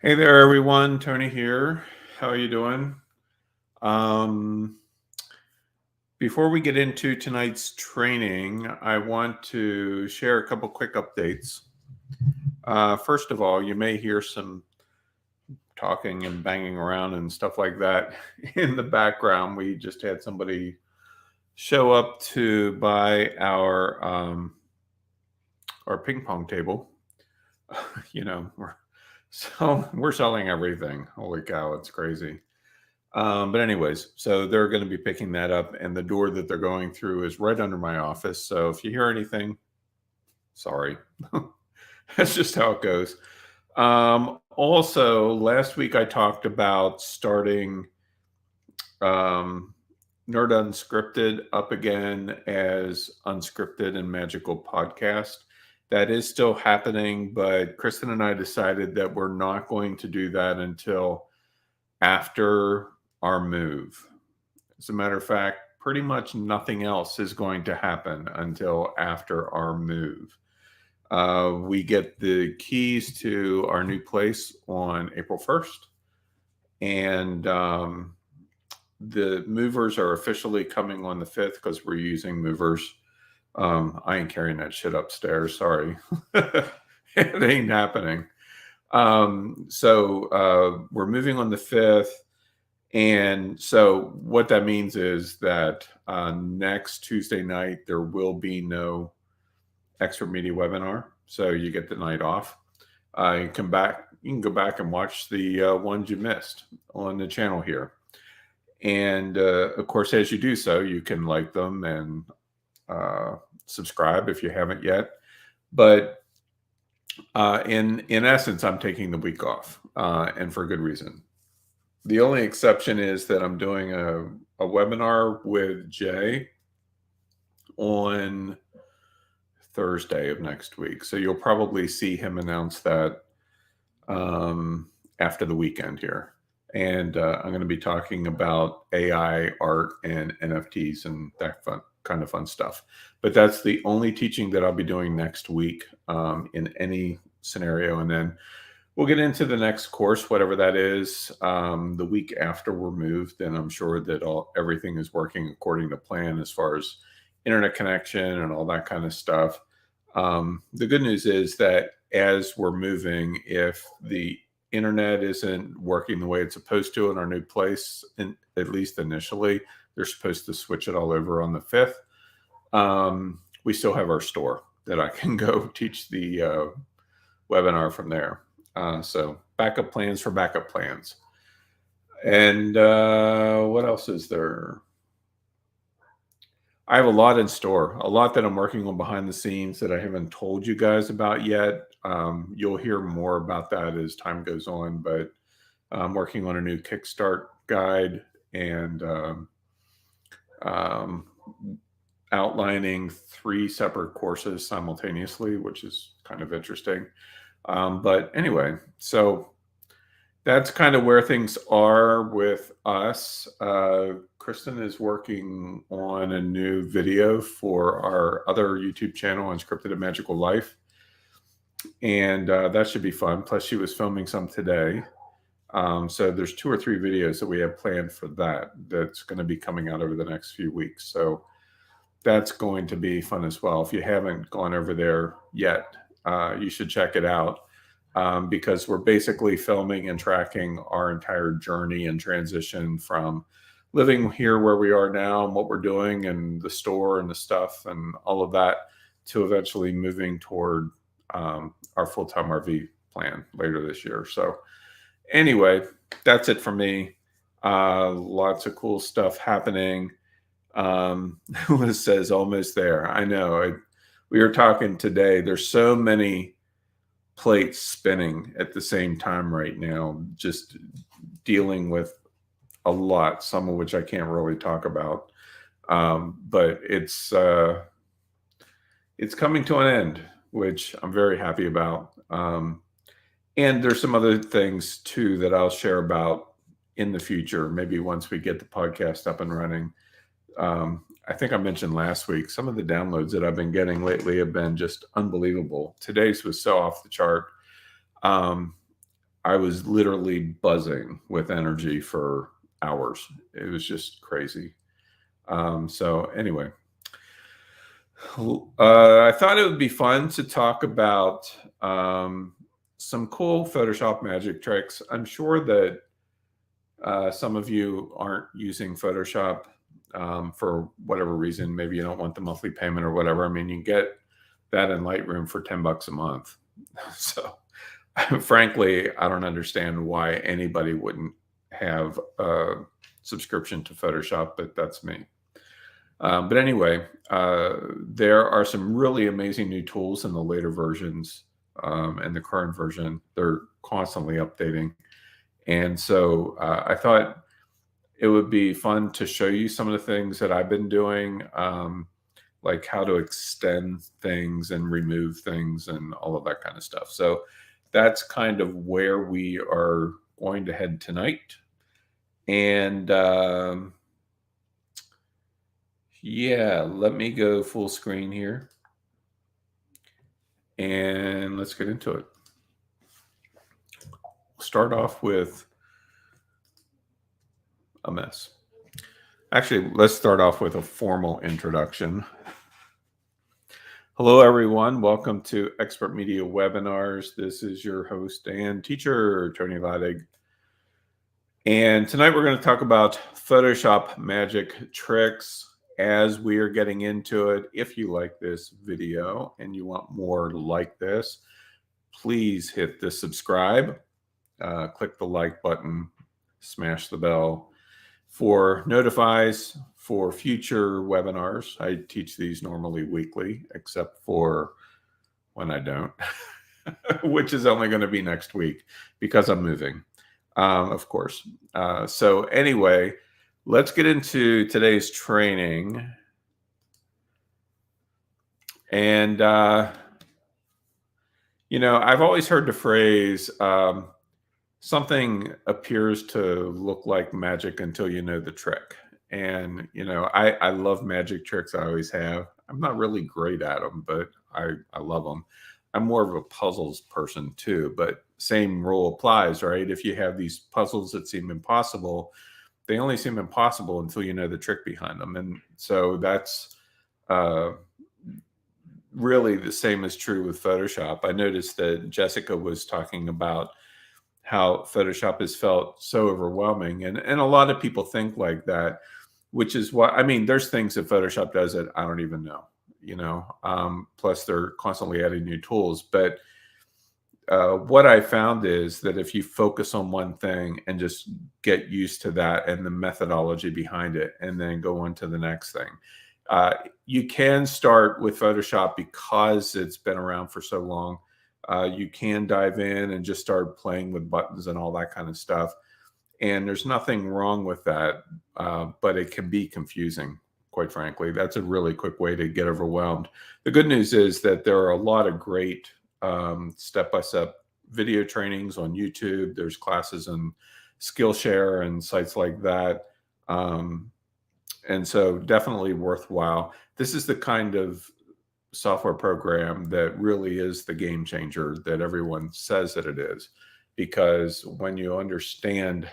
Hey there, everyone. Tony here. How are you doing? Um, Before we get into tonight's training, I want to share a couple quick updates. First of all, you may hear some talking and banging around and stuff like that in the background. We just had somebody show up to buy our ping pong table. You know, we're selling everything. Holy cow, it's crazy. But anyways, so they're going to be picking that up, and the door that they're going through is right under my office. So if you hear anything, sorry, that's just how it goes. Also, last week I talked about starting um, Nerd Unscripted up again as Unscripted and Magical Podcast. That is still happening, but Kristen and I decided that we're not going to do that until after our move. As a matter of fact, pretty much nothing else is going to happen until after our move. We get the keys to our new place on April 1st, and the movers are officially coming on the 5th because we're using movers. I ain't carrying that shit upstairs. Sorry. It ain't happening. So we're moving on the 5th. And so what that means is that next Tuesday night, there will be no expert media webinar. So you get the night off. You can go back and watch the ones you missed on the channel here. And of course, as you do so, you can like them and subscribe if you haven't yet. But in essence, I'm taking the week off, and for good reason. The only exception is that I'm doing a webinar with Jay on Thursday of next week. So you'll probably see him announce that after the weekend here. And I'm going to be talking about AI, art, and NFTs and that kind of fun stuff. But that's the only teaching that I'll be doing next week in any scenario. And then we'll get into the next course, whatever that is, the week after we're moved. And I'm sure that everything is working according to plan as far as internet connection and all that kind of stuff. The good news is that as we're moving, if the internet isn't working the way it's supposed to in our new place, at least initially, they're supposed to switch it all over on the 5th. We still have our store that I can go teach the webinar from there. So backup plans for backup plans. And what else is there? I have a lot in store, a lot that I'm working on behind the scenes that I haven't told you guys about yet. You'll hear more about that as time goes on, but I'm working on a new Kickstart guide and outlining 3 separate courses simultaneously, which is kind of interesting. But anyway, so that's kind of where things are with us. Kristen is working on a new video for our other YouTube channel, Unscripted and Magical Life. And that should be fun. Plus, she was filming some today. So there's 2 or 3 videos that we have planned for that's going to be coming out over the next few weeks. So that's going to be fun as well. If you haven't gone over there yet, you should check it out because we're basically filming and tracking our entire journey and transition from living here where we are now and what we're doing and the store and the stuff and all of that to eventually moving toward our full-time RV plan later this year. So anyway, that's it for me. Lots of cool stuff happening. Liz says almost there. I know. We were talking today. There's so many plates spinning at the same time right now, just dealing with a lot, some of which I can't really talk about. But it's coming to an end, which I'm very happy about. And there's some other things too that I'll share about in the future, maybe once we get the podcast up and running. I think I mentioned last week, some of the downloads that I've been getting lately have been just unbelievable. Today's was so off the chart. I was literally buzzing with energy for hours. It was just crazy. So anyway, I thought it would be fun to talk about some cool Photoshop magic tricks. I'm sure that some of you aren't using Photoshop for whatever reason. Maybe you don't want the monthly payment or whatever. I mean, you can get that in Lightroom for $10 a month. So, frankly, I don't understand why anybody wouldn't have a subscription to Photoshop, but that's me. But anyway, there are some really amazing new tools in the later versions and the current version. They're constantly updating. And so I thought it would be fun to show you some of the things that I've been doing, like how to extend things and remove things and all of that kind of stuff. So that's kind of where we are going to head tonight. And yeah, let me go full screen here. And let's get into it. We'll start off with a mess. Actually, let's start off with a formal introduction. Hello, everyone. Welcome to Expert Media Webinars. This is your host and teacher, Tony Laddig. And tonight we're going to talk about Photoshop magic tricks as we are getting into it. If you like this video and you want more like this, please hit the subscribe, click the like button, smash the bell for notifies for future webinars. I teach these normally weekly, except for when I don't, which is only going to be next week because I'm moving, of course. So anyway, let's get into today's training. And, you know, I've always heard the phrase, something appears to look like magic until you know the trick. And, you know, I love magic tricks. I always have. I'm not really great at them, but I love them. I'm more of a puzzles person too, but same rule applies, right? If you have these puzzles that seem impossible, they only seem impossible until you know the trick behind them. And so that's really the same is true with Photoshop. I noticed that Jessica was talking about how Photoshop has felt so overwhelming. And a lot of people think like that, which is why, I mean, there's things that Photoshop does that I don't even know, you know, plus they're constantly adding new tools. But what I found is that if you focus on one thing and just get used to that and the methodology behind it, and then go on to the next thing, you can start with Photoshop because it's been around for so long. You can dive in and just start playing with buttons and all that kind of stuff. And there's nothing wrong with that, but it can be confusing, quite frankly. That's a really quick way to get overwhelmed. The good news is that there are a lot of great step-by-step video trainings on YouTube. There's classes on Skillshare and sites like that. And so definitely worthwhile. This is the kind of software program that really is the game changer that everyone says that it is, because when you understand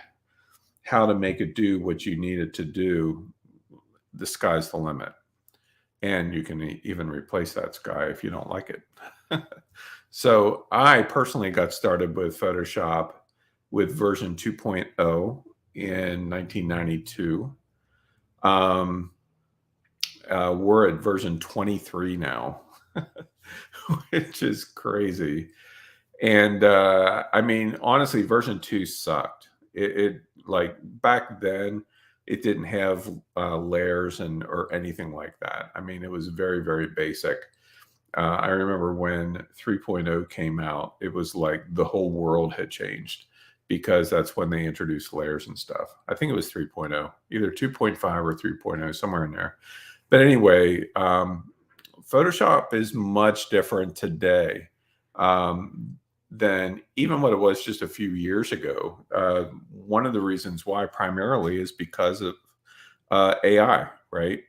how to make it do what you need it to do, the sky's the limit. And you can even replace that sky if you don't like it. So I personally got started with Photoshop with version 2.0 in 1992. We're at version 23 now, which is crazy. And I mean, honestly, version 2 sucked. It like back then, it didn't have layers or anything like that. I mean, it was very, very basic. I remember when 3.0 came out, it was like the whole world had changed, because that's when they introduced layers and stuff. I think it was 3.0, either 2.5 or 3.0, somewhere in there. But anyway, Photoshop is much different today than even what it was just a few years ago. One of the reasons why primarily is because of AI, right?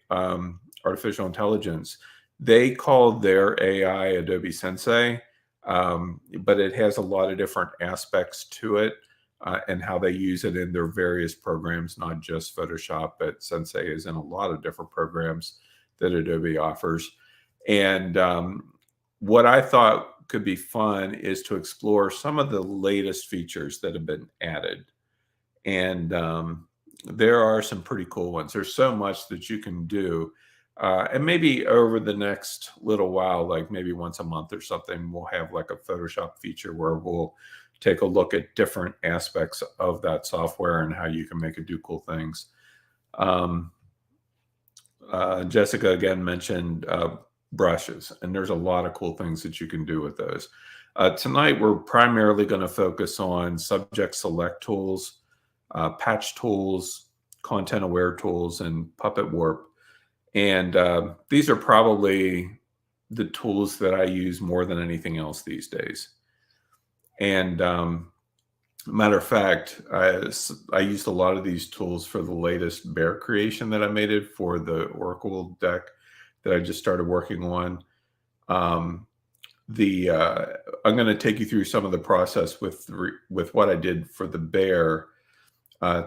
Artificial intelligence. They called their AI Adobe Sensei. but it has a lot of different aspects to it, and how they use it in their various programs, not just Photoshop, but Sensei is in a lot of different programs that Adobe offers. And what I thought could be fun is to explore some of the latest features that have been added. And there are some pretty cool ones. There's so much that you can do. And maybe over the next little while, like maybe once a month or something, we'll have like a Photoshop feature where we'll take a look at different aspects of that software and how you can make it do cool things. Um, Jessica again mentioned brushes, and there's a lot of cool things that you can do with those. Tonight, we're primarily going to focus on subject select tools, patch tools, content aware tools, and Puppet Warp. And these are probably the tools that I use more than anything else these days. And matter of fact, I used a lot of these tools for the latest bear creation that I made it for the Oracle deck that I just started working on. Um, I'm going to take you through some of the process with what I did for the bear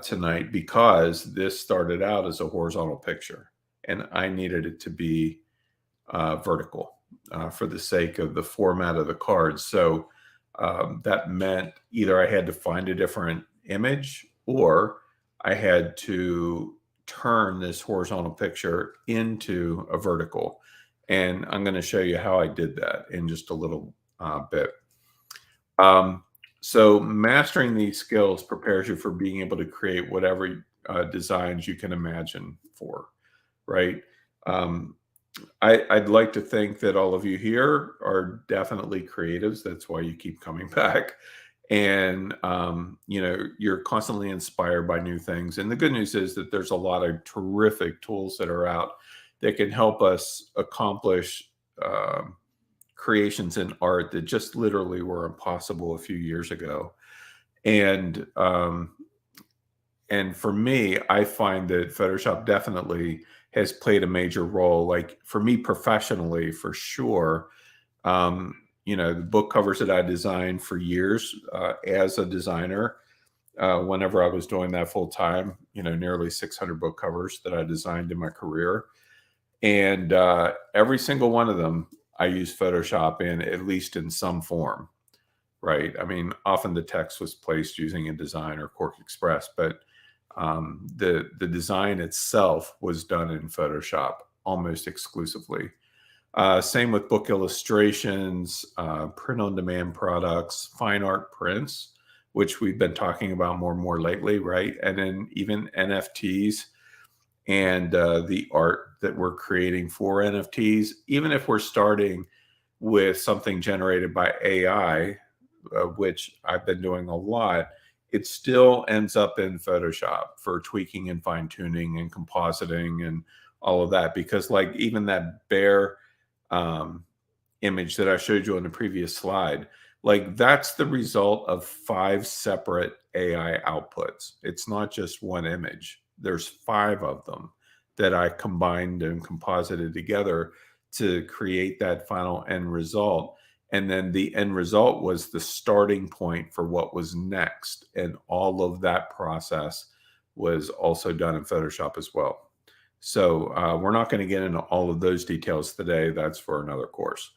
tonight, because this started out as a horizontal picture and I needed it to be vertical for the sake of the format of the cards. So that meant either I had to find a different image or I had to turn this horizontal picture into a vertical. And I'm going to show you how I did that in just a little bit. So mastering these skills prepares you for being able to create whatever designs you can imagine for, right? I'd like to think that all of you here are definitely creatives. That's why you keep coming back. And, you're constantly inspired by new things. And the good news is that there's a lot of terrific tools that are out that can help us accomplish creations in art that just literally were impossible a few years ago. And, and for me, I find that Photoshop definitely has played a major role. Like for me professionally, for sure. The book covers that I designed for years as a designer. Whenever I was doing that full time, nearly 600 book covers that I designed in my career, and every single one of them I use Photoshop in, at least in some form. Right? I mean, often the text was placed using InDesign or Quark Express, but the design itself was done in Photoshop almost exclusively. Same with book illustrations, print-on-demand products, fine art prints, which we've been talking about more and more lately, right? And then even NFTs and the art that we're creating for NFTs, even if we're starting with something generated by AI, which I've been doing a lot, it still ends up in Photoshop for tweaking and fine tuning and compositing and all of that. Because like even that bear image that I showed you on the previous slide, like that's the result of 5 separate AI outputs. It's not just one image. There's 5 of them that I combined and composited together to create that final end result. And then the end result was the starting point for what was next. And all of that process was also done in Photoshop as well. So we're not going to get into all of those details today. That's for another course.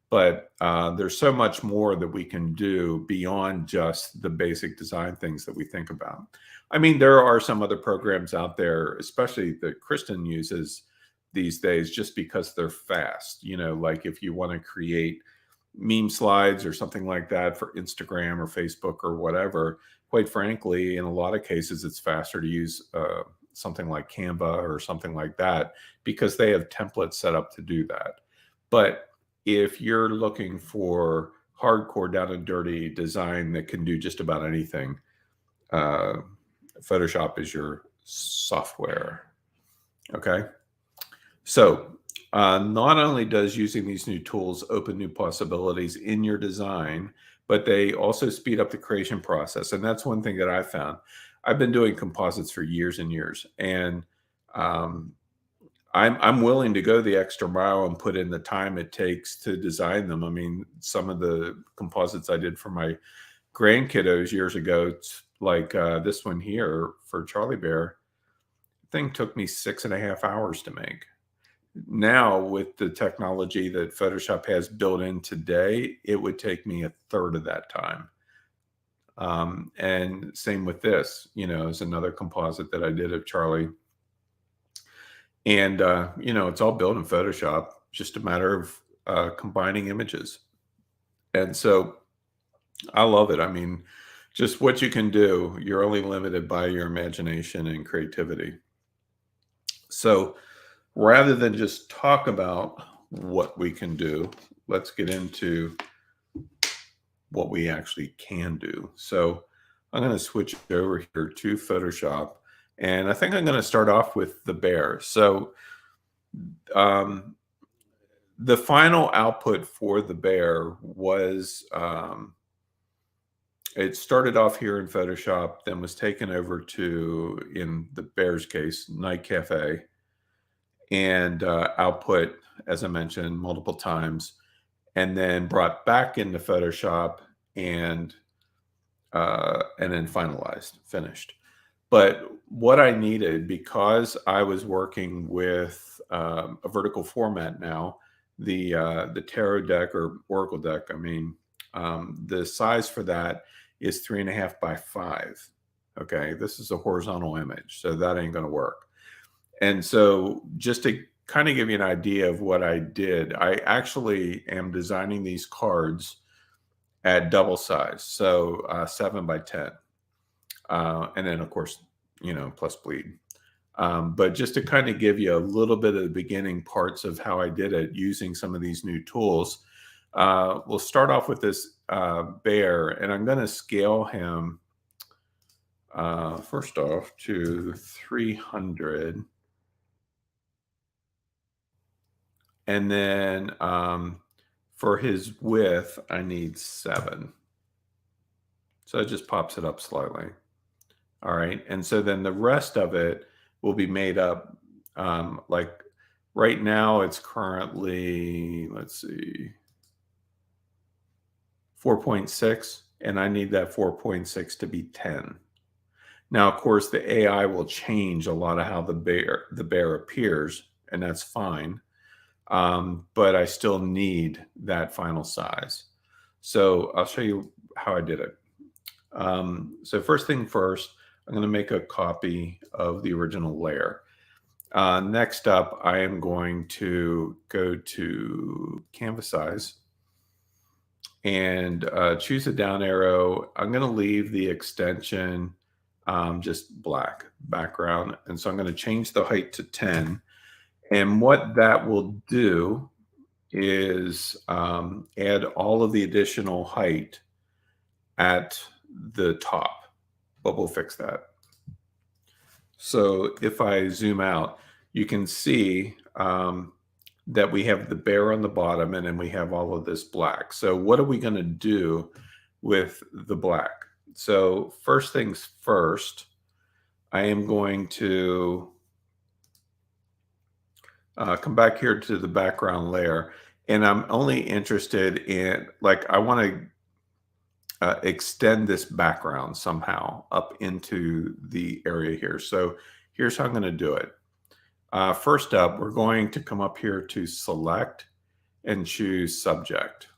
But there's so much more that we can do beyond just the basic design things that we think about. I mean, there are some other programs out there, especially that Kristen uses these days, just because they're fast. Like if you want to create meme slides or something like that for Instagram or Facebook or whatever, quite frankly, in a lot of cases, it's faster to use something like Canva or something like that because they have templates set up to do that. But if you're looking for hardcore down and dirty design that can do just about anything, Photoshop is your software. Okay. So not only does using these new tools open new possibilities in your design, but they also speed up the creation process. And that's one thing that I found. I've been doing composites for years and years. And I'm willing to go the extra mile and put in the time it takes to design them. I mean, some of the composites I did for my grandkiddos years ago, it's like this one here for Charlie Bear, thing took me 6.5 hours to make. Now, with the technology that Photoshop has built in today, it would take me a third of that time. And same with this, is another composite that I did of Charlie. And, it's all built in Photoshop, just a matter of combining images. And so I love it. I mean, just what you can do, you're only limited by your imagination and creativity. So rather than just talk about what we can do, let's get into what we actually can do. So I'm going to switch over here to Photoshop. And I think I'm going to start off with the bear. So um, the final output for the bear was it started off here in Photoshop, then was taken over to, in the bear's case, Night Cafe, and output, as I mentioned, multiple times, and then brought back into Photoshop and then finalized, finished. But what I needed, because I was working with a vertical format now, the tarot deck or oracle deck, I mean, the size for that is 3.5 by 5. Okay, this is a horizontal image, so that ain't going to work. And so, just to kind of give you an idea of what I did, I actually am designing these cards at double size, so 7 by 10, and then of course, plus bleed. But just to kind of give you a little bit of the beginning parts of how I did it using some of these new tools, we'll start off with this bear, and I'm going to scale him first off to 300. And then for his width, I need 7. So it just pops it up slightly. All right. And so then the rest of it will be made up. Like right now, it's currently, let's see, 4.6. And I need that 4.6 to be 10. Now, of course, the AI will change a lot of how the bear appears, and that's fine. But I still need that final size. So I'll show you how I did it. So first thing first, I'm going to make a copy of the original layer. Next up, I am going to go to canvas size and choose a down arrow. I'm going to leave the extension just black background. And so I'm going to change the height to 10. And what that will do is add all of the additional height at the top, but we'll fix that. So if I zoom out, you can see that we have the bear on the bottom, and then we have all of this black. So what are we going to do with the black? So first things first, I am going to come back here to the background layer, and I'm only interested in, like, I want to extend this background somehow up into the area here. So here's how I'm going to do it. First up, we're going to come up here to select and choose subject.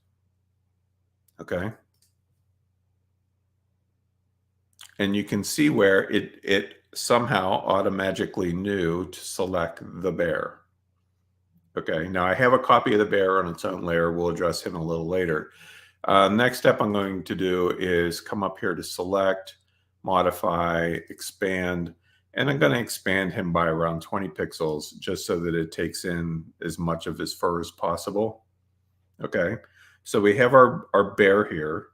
Okay. And you can see where it somehow automatically knew to select the bear. Okay, now I have a copy of the bear on its own layer. We'll address him a little later. Next step I'm going to do is come up here to select, modify, expand, and I'm going to expand him by around 20 pixels just so that it takes in as much of his fur as possible. Okay, so we have our bear here.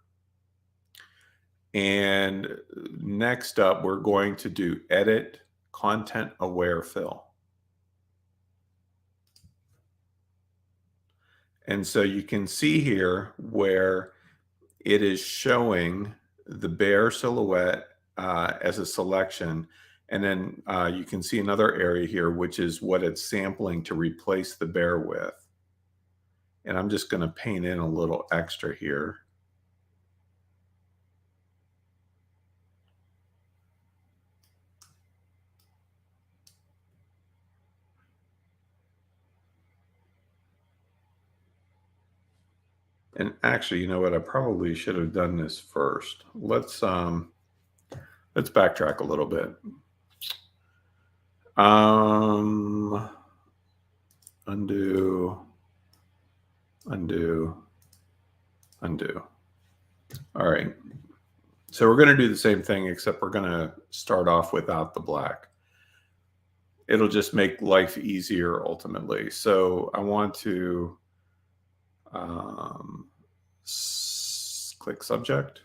And next up, we're going to do edit content aware fill. And so you can see here where it is showing the bear silhouette as a selection. And then you can see another area here, which is what it's sampling to replace the bear with. And I'm just going to paint in a little extra here. And actually, you know what? I probably should have done this first. Let's backtrack a little bit. Undo, undo, undo. All right. So we're going to do the same thing, except we're going to start off without the black. It'll just make life easier ultimately. So I want to click subject.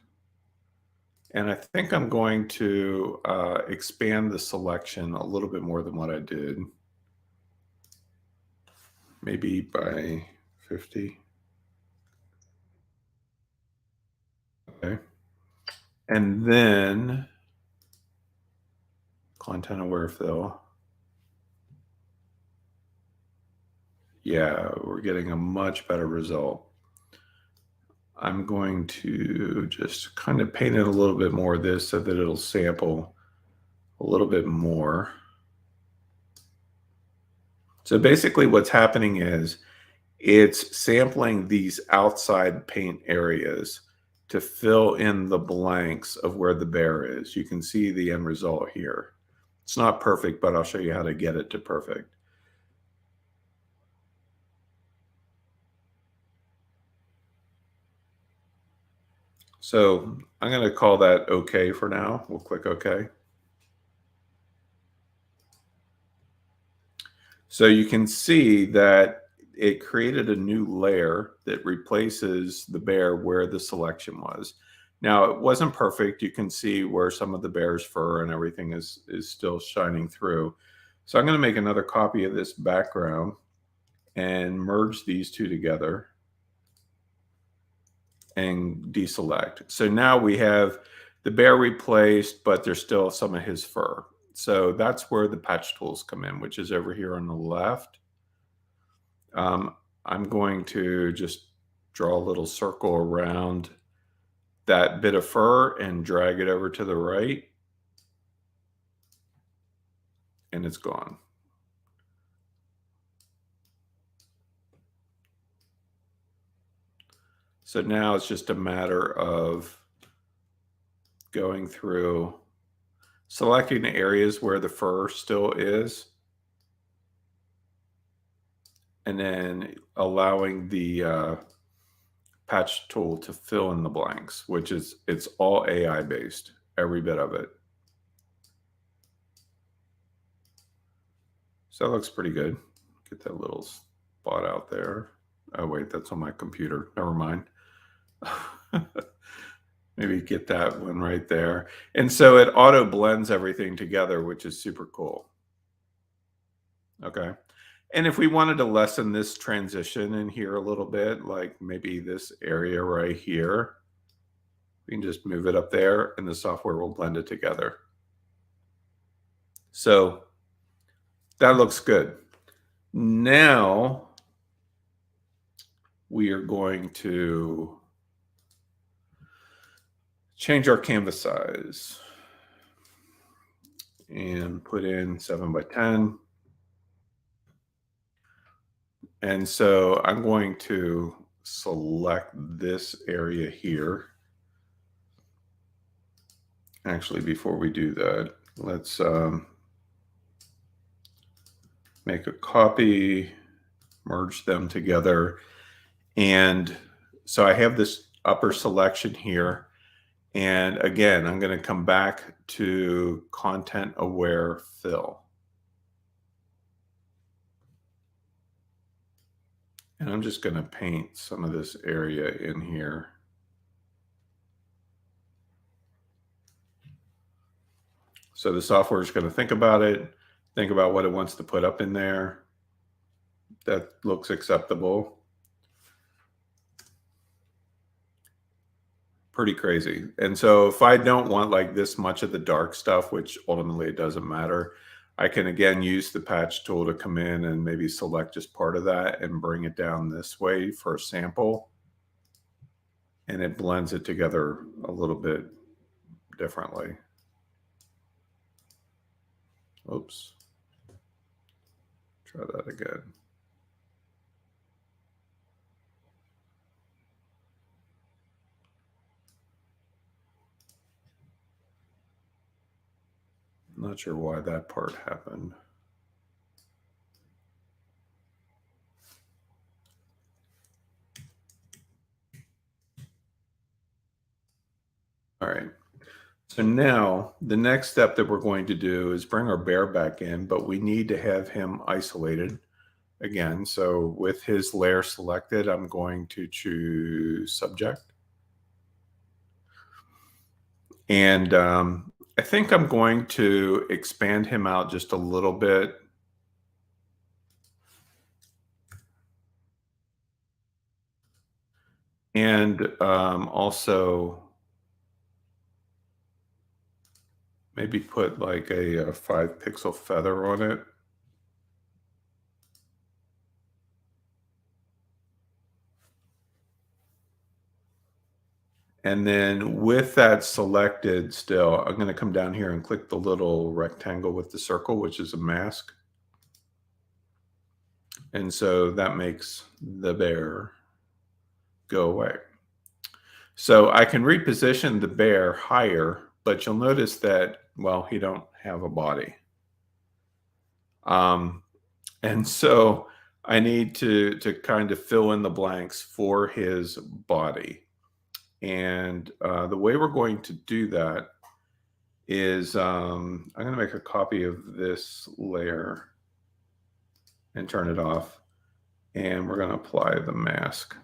And I think I'm going to expand the selection a little bit more than what I did. Maybe by 50. Okay. And then content aware fill. Yeah, we're getting a much better result. I'm going to just kind of paint it a little bit more of this so that it'll sample a little bit more. So basically what's happening is it's sampling these outside paint areas to fill in the blanks of where the bear is. You can see the end result here. It's not perfect, but I'll show you how to get it to perfect. So I'm going to call that OK for now. We'll click OK. So you can see that it created a new layer that replaces the bear where the selection was. Now, it wasn't perfect. You can see where some of the bear's fur and everything is still shining through. So I'm going to make another copy of this background and merge these two together and deselect. So now we have the bear replaced, but there's still some of his fur. So that's where the patch tools come in, which is over here on the left. I'm going to just draw a little circle around that bit of fur and drag it over to the right. And it's gone. So now it's just a matter of going through, selecting the areas where the fur still is, and then allowing the patch tool to fill in the blanks, which is, it's all AI based, every bit of it. So that looks pretty good. Get that little spot out there. Oh wait, that's on my computer. Never mind. Maybe get that one right there. And so it auto blends everything together, which is super cool. Okay. And if we wanted to lessen this transition in here a little bit, like maybe this area right here, we can just move it up there and the software will blend it together. So that looks good. Now we are going to change our canvas size and put in 7 by 10. And so I'm going to select this area here. Actually, before we do that, let's make a copy, merge them together. And so I have this upper selection here. And again, I'm going to come back to content aware fill. And I'm just going to paint some of this area in here. So the software is going to think about it, think about what it wants to put up in there. That looks acceptable. pretty crazy. And so if I don't want like this much of the dark stuff, which ultimately it doesn't matter, I can again use the patch tool to come in and maybe select just part of that and bring it down this way for a sample. And it blends it together a little bit differently. Oops. Try that again. Not sure why that part happened. All right. So now the next step that we're going to do is bring our bear back in, but we need to have him isolated again. So with his layer selected, I'm going to choose subject. And I think I'm going to expand him out just a little bit. And also maybe put like a 5-pixel feather on it. And then with that selected still, I'm going to come down here and click the little rectangle with the circle, which is a mask. And so that makes the bear go away. So I can reposition the bear higher, but you'll notice that, well, he don't have a body. And so I need to kind of fill in the blanks for his body. And the way we're going to do that is I'm going to make a copy of this layer and turn it off. And we're going to apply the mask.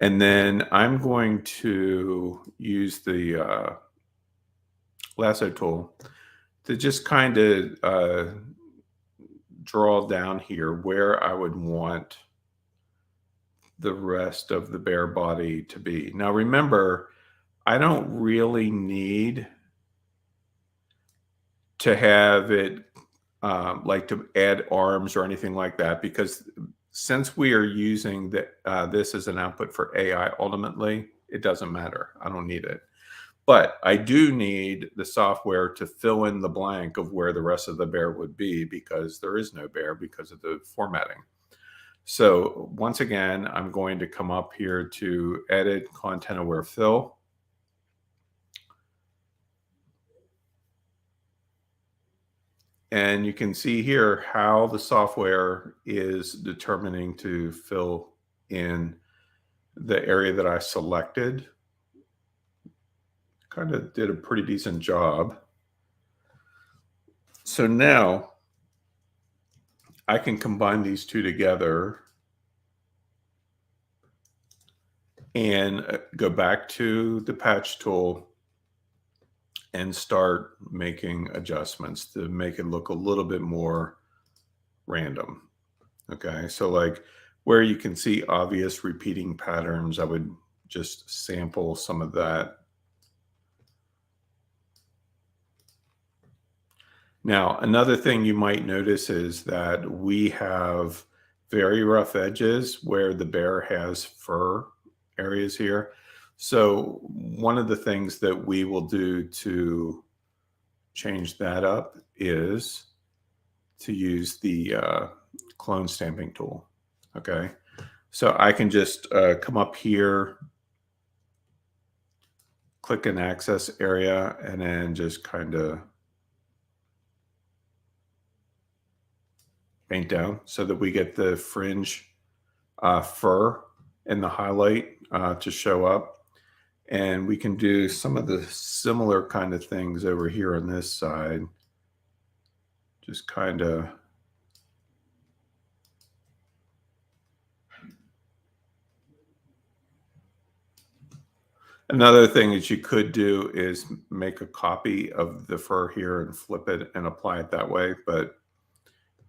And then I'm going to use the lasso tool to just kind of draw down here where I would want the rest of the bear body to be. Now remember, I don't really need to have it like to add arms or anything like that, because since we are using this as an output for AI, ultimately, it doesn't matter. I don't need it. But I do need the software to fill in the blank of where the rest of the bear would be, because there is no bear because of the formatting. So once again, I'm going to come up here to Edit Content Aware Fill. And you can see here how the software is determining to fill in the area that I selected. Kind of did a pretty decent job. So now I can combine these two together and go back to the patch tool and start making adjustments to make it look a little bit more random. Okay, so like where you can see obvious repeating patterns, I would just sample some of that. Now, another thing you might notice is that we have very rough edges where the bear has fur areas here. So one of the things that we will do to change that up is to use the clone stamping tool. Okay, so I can just come up here, click an access area, and then just kind of paint down so that we get the fringe fur and the highlight to show up. And we can do some of the similar kind of things over here on this side. Just kind of another thing that you could do is make a copy of the fur here and flip it and apply it that way. But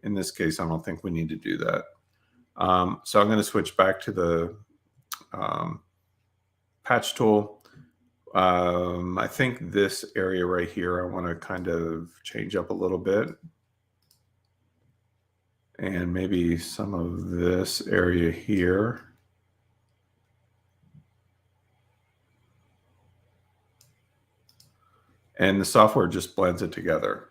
in this case, I don't think we need to do that. So I'm going to switch back to the patch tool. I think this area right here, I want to kind of change up a little bit. And maybe some of this area here. And the software just blends it together.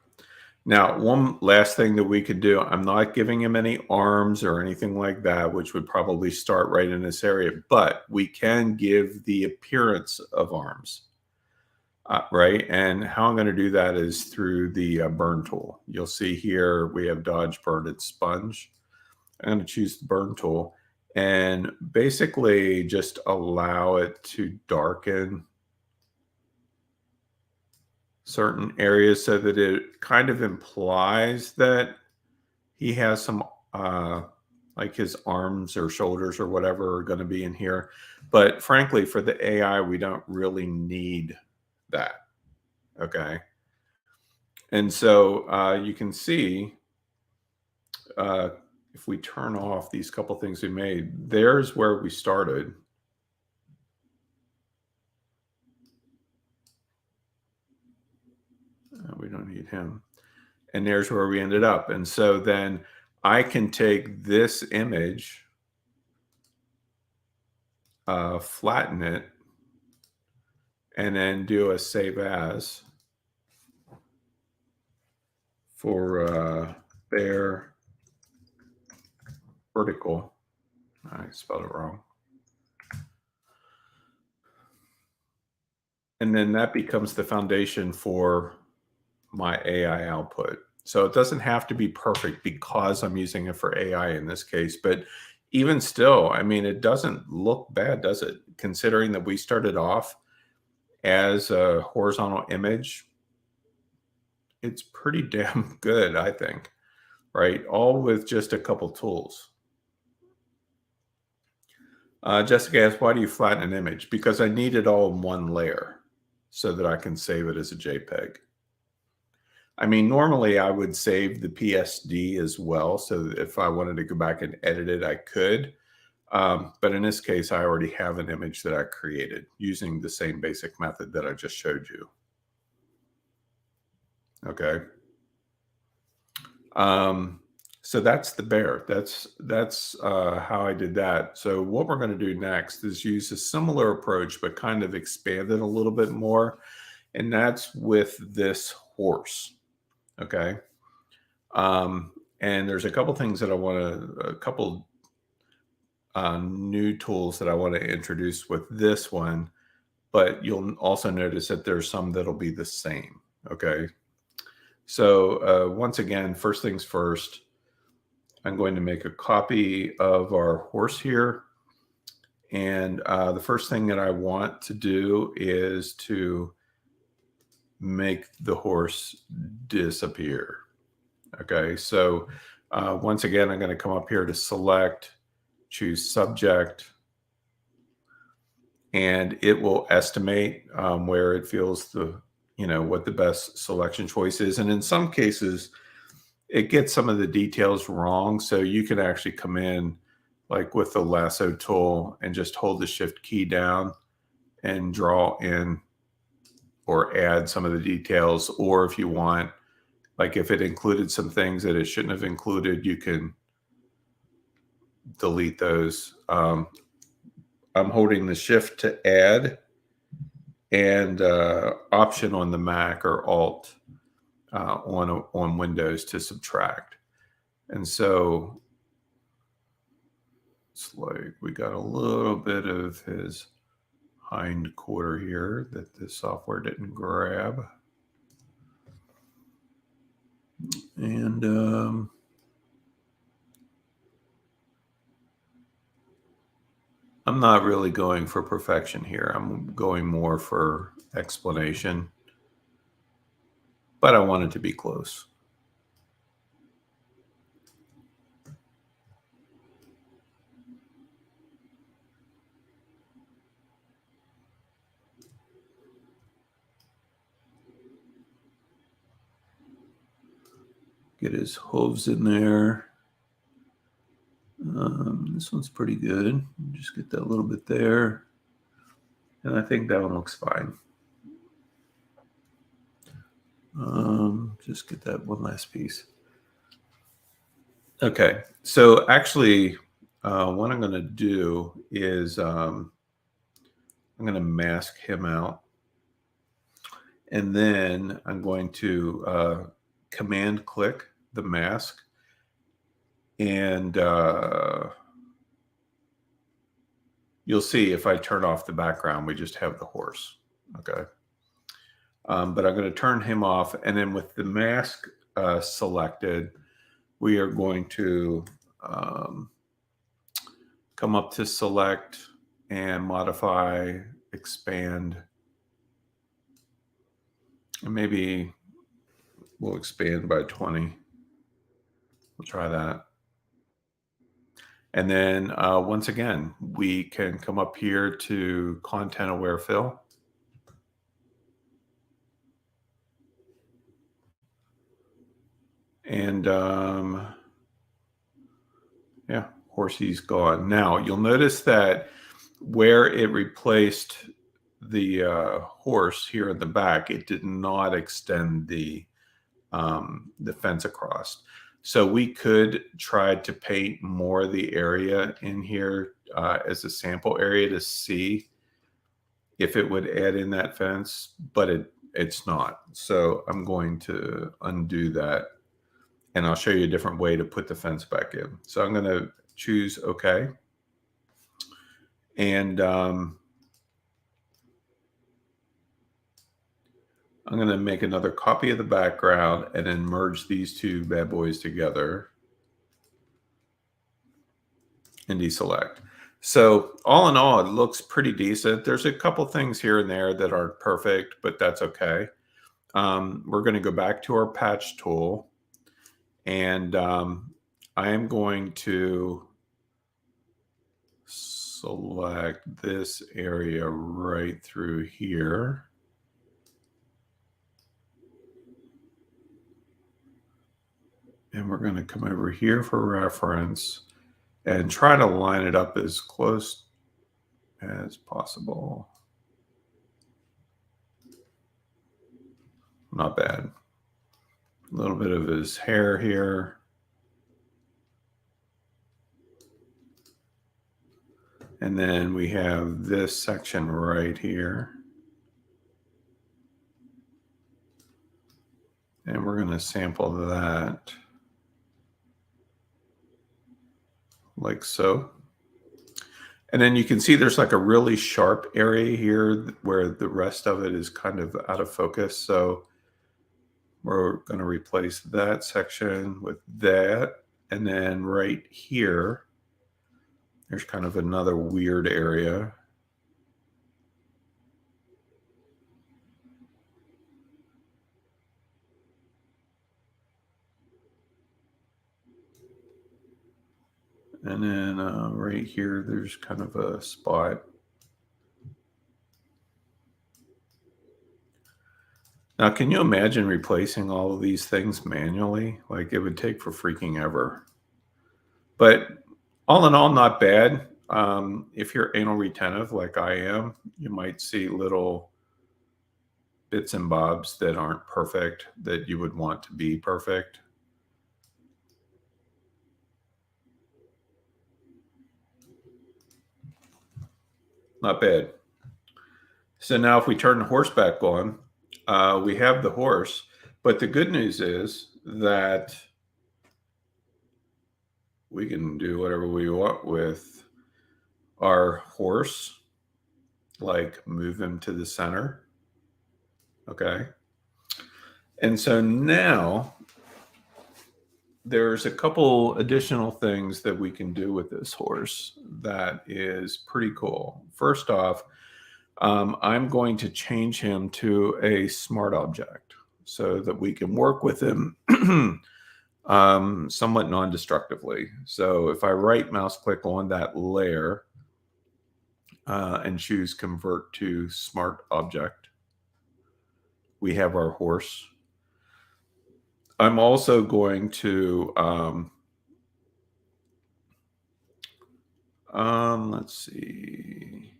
Now, one last thing that we could do, I'm not giving him any arms or anything like that, which would probably start right in this area, but we can give the appearance of arms, right? And how I'm going to do that is through the burn tool. You'll see here we have dodge, burn, and sponge. I'm going to choose the burn tool and basically just allow it to darken certain areas so that it kind of implies that he has some like his arms or shoulders or whatever are going to be in here. But frankly, for the AI, we don't really need that. Okay. And so you can see uh, if we turn off these couple things we made, there's where we started. We don't need him. And there's where we ended up. And so then I can take this image, flatten it, and then do a save as for bare vertical. I spelled it wrong. And then that becomes the foundation for my AI output. So it doesn't have to be perfect because I'm using it for AI in this case. But even still, I mean, it doesn't look bad, does it? Considering that we started off as a horizontal image, it's pretty damn good, I think, right? All with just a couple tools. Jessica asked, why do you flatten an image? Because I need it all in one layer so that I can save it as a JPEG. I mean, normally I would save the PSD as well. So that if I wanted to go back and edit it, I could. But in this case, I already have an image that I created using the same basic method that I just showed you. Okay. So that's the bear. That's how I did that. So what we're going to do next is use a similar approach, but kind of expand it a little bit more. And that's with this horse. Okay. And there's a couple things that I want to, a couple new tools that I want to introduce with this one, but you'll also notice that there's some that'll be the same. Okay. So once again, first things first, I'm going to make a copy of our horse here. And the first thing that I want to do is to make the horse disappear. Okay, so once again, I'm going to come up here to select, choose subject, and it will estimate where it feels the, what the best selection choice is. And in some cases, it gets some of the details wrong. So you can actually come in like with the lasso tool and just hold the shift key down and draw in or add some of the details. Or if you want, like if it included some things that it shouldn't have included, you can delete those. I'm holding the shift to add and option on the Mac or alt on Windows to subtract. And so it's like we got a little bit of his hind quarter here that the software didn't grab. And I'm not really going for perfection here. I'm going more for explanation, but I want it to be close. Get his hooves in there. This one's pretty good. Just get that little bit there. And I think that one looks fine. Just get that one last piece. Okay, so actually, what I'm going to do is I'm going to mask him out. And then I'm going to command click the mask. And you'll see if I turn off the background, we just have the horse. Okay. But I'm going to turn him off. And then with the mask selected, we are going to come up to select and modify, expand. And maybe we'll expand by 20. We'll try that. And then once again, we can come up here to content aware fill. And yeah, horsey's gone. Now you'll notice that where it replaced the horse here in the back, it did not extend the fence across. So we could try to paint more of the area in here as a sample area to see if it would add in that fence, but it's not. So I'm going to undo that, and I'll show you a different way to put the fence back in. So I'm going to choose OK. And I'm going to make another copy of the background and then merge these two bad boys together and deselect. So all in all, it looks pretty decent. There's a couple things here and there that aren't perfect, but that's okay. We're going to go back to our patch tool, and I am going to select this area right through here. And we're going to come over here for reference and try to line it up as close as possible. Not bad. A little bit of his hair here. And then we have this section right here. And we're going to sample that like so. And then you can see there's like a really sharp area here where the rest of it is kind of out of focus. So we're going to replace that section with that. And then right here, there's kind of another weird area. And then right here, there's kind of a spot. Now, can you imagine replacing all of these things manually? Like, it would take for freaking ever. But all in all, not bad. If you're anal retentive like I am, you might see little bits and bobs that aren't perfect that you would want to be perfect. Not bad. So now if we turn the horse back on, we have the horse. But the good news is that we can do whatever we want with our horse, like move him to the center. Okay. And so now there's a couple additional things that we can do with this horse that is pretty cool. First off, I'm going to change him to a smart object so that we can work with him somewhat non-destructively. So if I right mouse click on that layer and choose convert to smart object, we have our horse. I'm also going to let's see.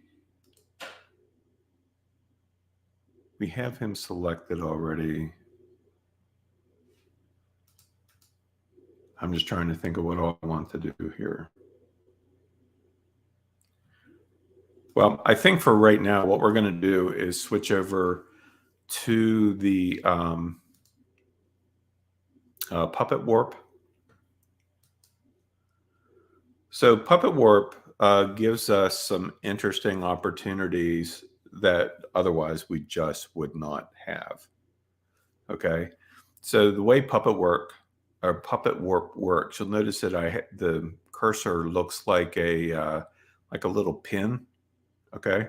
We have him selected already. I'm just trying to think of what all I want to do here. Well, I think for right now, what we're going to do is switch over to the Puppet Warp. So Puppet Warp gives us some interesting opportunities that otherwise we just would not have. Okay, so the way Puppet Warp works, you'll notice that the cursor looks like a little pin. Okay,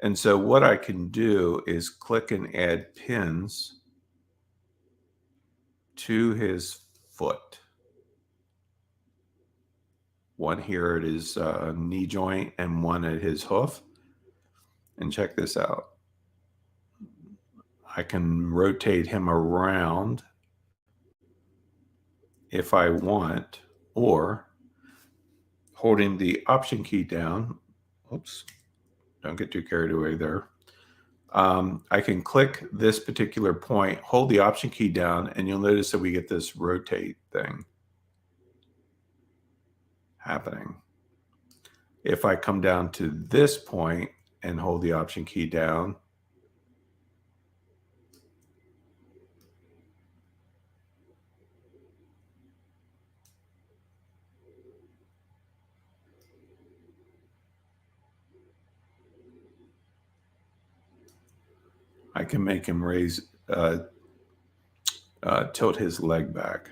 and so what I can do is click and add pins to his foot. One here at his knee joint and one at his hoof. And check this out. I can rotate him around if I want, or holding the Option key down. Oops, don't get too carried away there. I can click this particular point, hold the Option key down, and you'll notice that we get this rotate thing happening. If I come down to this point and hold the Option key down, I can make him tilt his leg back.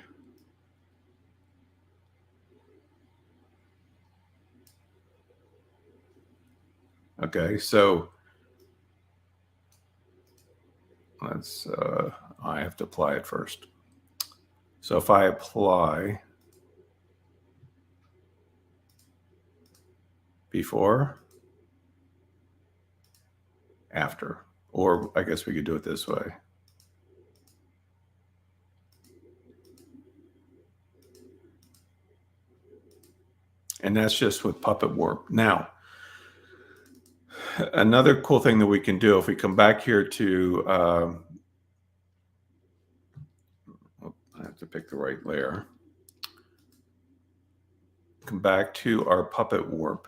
Okay, so let's, I have to apply it first. So if I apply before, after, or I guess we could do it this way. And that's just with Puppet Warp. Now, another cool thing that we can do, if we come back here to, I have to pick the right layer. Come back to our Puppet Warp.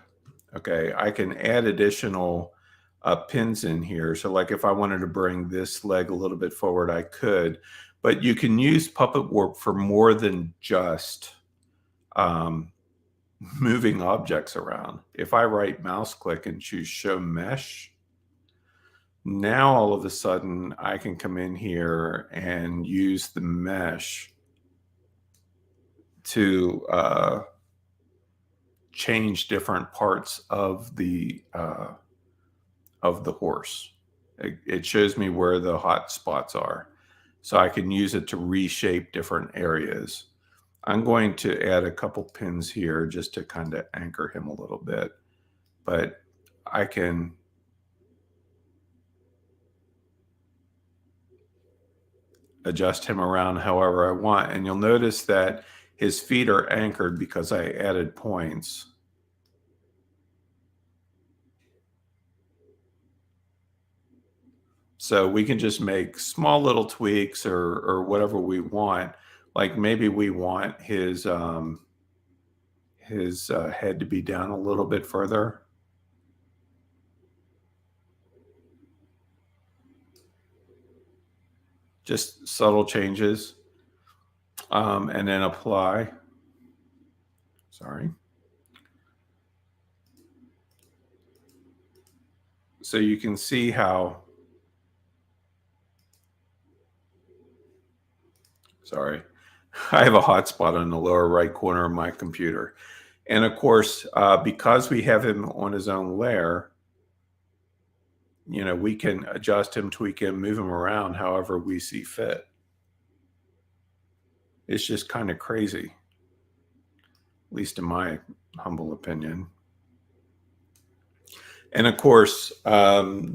Okay, I can add additional pins in here. So like if I wanted to bring this leg a little bit forward, I could. But you can use Puppet Warp for more than just moving objects around. If I right mouse click and choose Show Mesh, now all of a sudden I can come in here and use the mesh to change different parts of the horse. It shows me where the hot spots are, so I can use it to reshape different areas. I'm going to add a couple pins here just to kind of anchor him a little bit, but I can adjust him around however I want. And you'll notice that his feet are anchored because I added points. So we can just make small little tweaks or whatever we want. Like maybe we want his head to be down a little bit further. Just subtle changes. And then apply. Sorry. So you can see how, sorry, I have a hotspot on the lower right corner of my computer. And of course, because we have him on his own layer, you know, we can adjust him, tweak him, move him around however we see fit. It's just kind of crazy, at least in my humble opinion. And of course,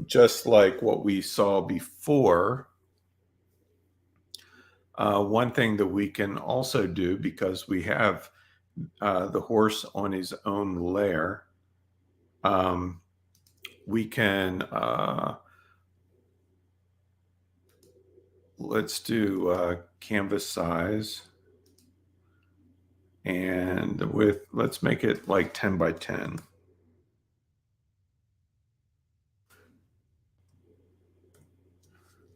just like what we saw before, one thing that we can also do, because we have the horse on his own layer, we can let's do canvas size, and the width, let's make it like 10 by 10.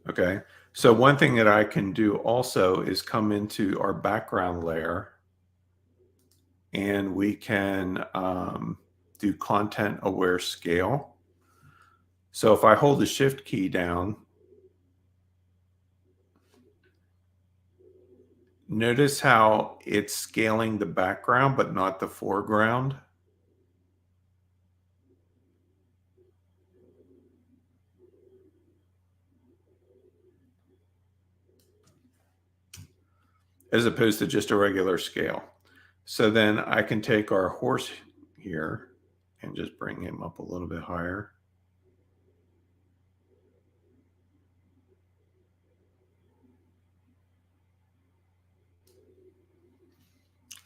Okay. So one thing that I can do also is come into our background layer, and we can do content aware scale. So if I hold the shift key down, notice how it's scaling the background, but not the foreground. As opposed to just a regular scale. So then I can take our horse here and just bring him up a little bit higher.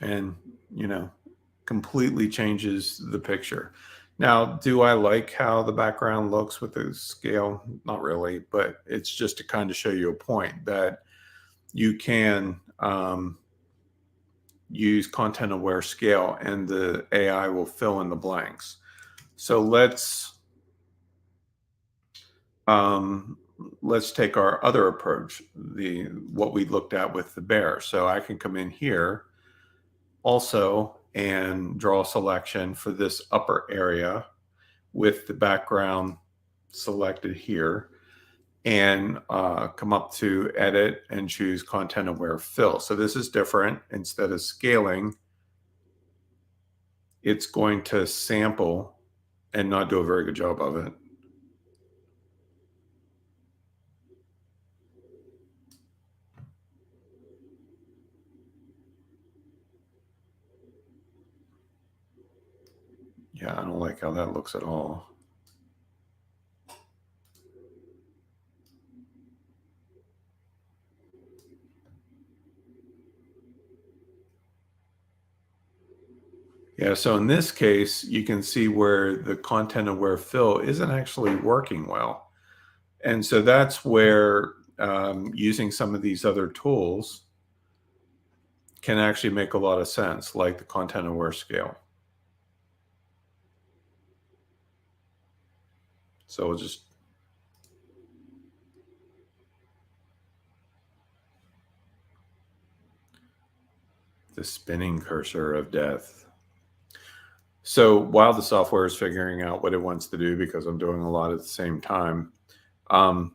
And, you know, completely changes the picture. Now, do I like how the background looks with the scale? Not really, but it's just to kind of show you a point that you can use content aware scale and the AI will fill in the blanks. So um, let's take our other approach, the what we looked at with the bear. So I can come in here also and draw a selection for this upper area with the background selected here, and come up to edit and choose content aware fill. So this is different. Instead of scaling, it's going to sample and not do a very good job of it. Yeah, I don't like how that looks at all. Yeah, so in this case, you can see where the content aware fill isn't actually working well. And so that's where using some of these other tools can actually make a lot of sense, like the content aware scale. So we'll just the spinning cursor of death. So while the software is figuring out what it wants to do, because I'm doing a lot at the same time, um,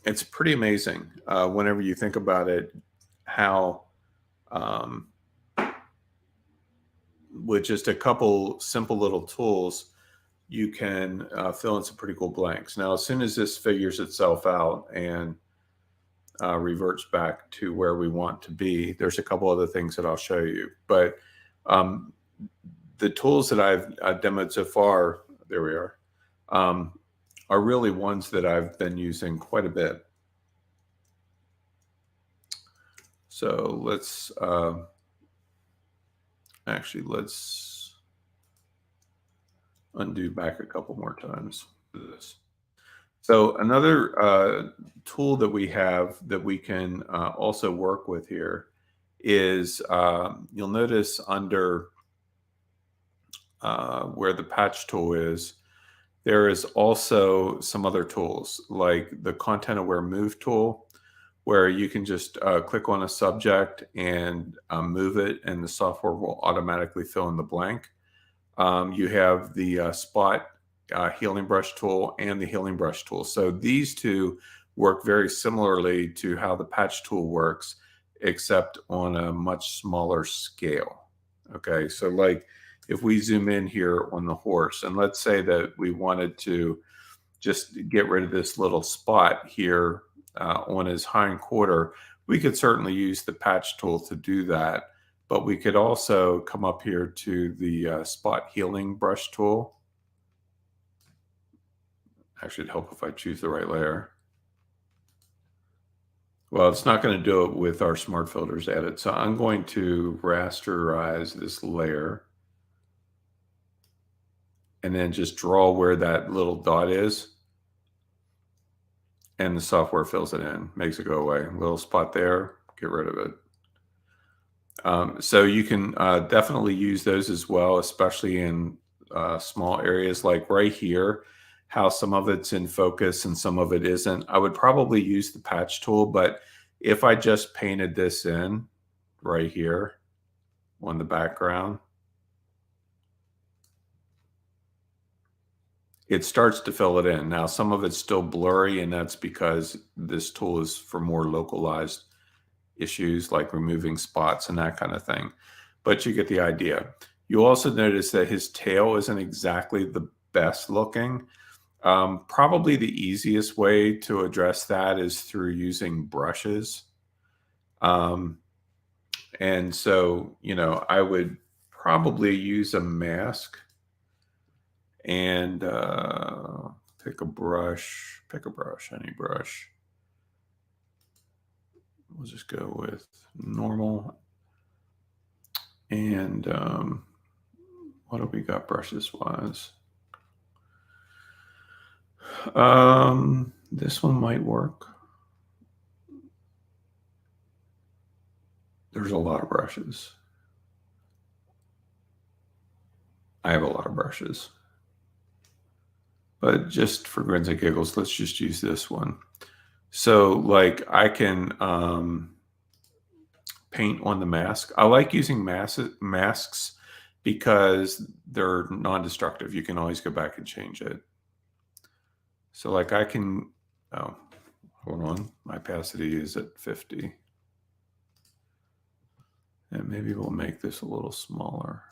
it's pretty amazing whenever you think about it, how um, with just a couple simple little tools, you can fill in some pretty cool blanks. Now, as soon as this figures itself out and reverts back to where we want to be, there's a couple other things that I'll show you. But um, the tools that I've demoed so far, there we um, are really ones that I've been using quite a bit. So let's actually, let's undo back a couple more times for this. So another tool that we have that we can also work with here is you'll notice under where the patch tool is, there is also some other tools like the content aware move tool, where you can just click on a subject and move it, and the software will automatically fill in the blank. You have the spot healing brush tool and the healing brush tool. So these two work very similarly to how the patch tool works, except on a much smaller scale. Okay, so like if we zoom in here on the horse, and let's say that we wanted to just get rid of this little spot here on his hind quarter, we could certainly use the patch tool to do that. But we could also come up here to the spot healing brush tool. Actually, it'd help if I choose the right layer. Well, it's not going to do it with our smart filters added. So I'm going to rasterize this layer and then just draw where that little dot is. and the software fills it in, makes it go away. A little spot there, get rid of it. So you can definitely use those as well, especially in small areas like right here, how some of it's in focus and some of it isn't. I would probably use the patch tool, but if I just painted this in right here on the background, it starts to fill it in. Now, some of it's still blurry, and that's because this tool is for more localized issues like removing spots and that kind of thing. But you get the idea. You also notice that his tail isn't exactly the best looking. Probably the easiest way to address that is through using brushes. Um, and so, I would probably use a mask and pick a brush, any brush. We'll just go with normal. And what do we got brushes wise? This one might work. There's a lot of brushes. I have a lot of brushes. But just for grins and giggles, let's just use this one. So like I can paint on the mask. I like using masks because they're non-destructive. You can always go back and change it. So like I can, oh, hold on. My opacity is at 50. And maybe we'll make this a little smaller.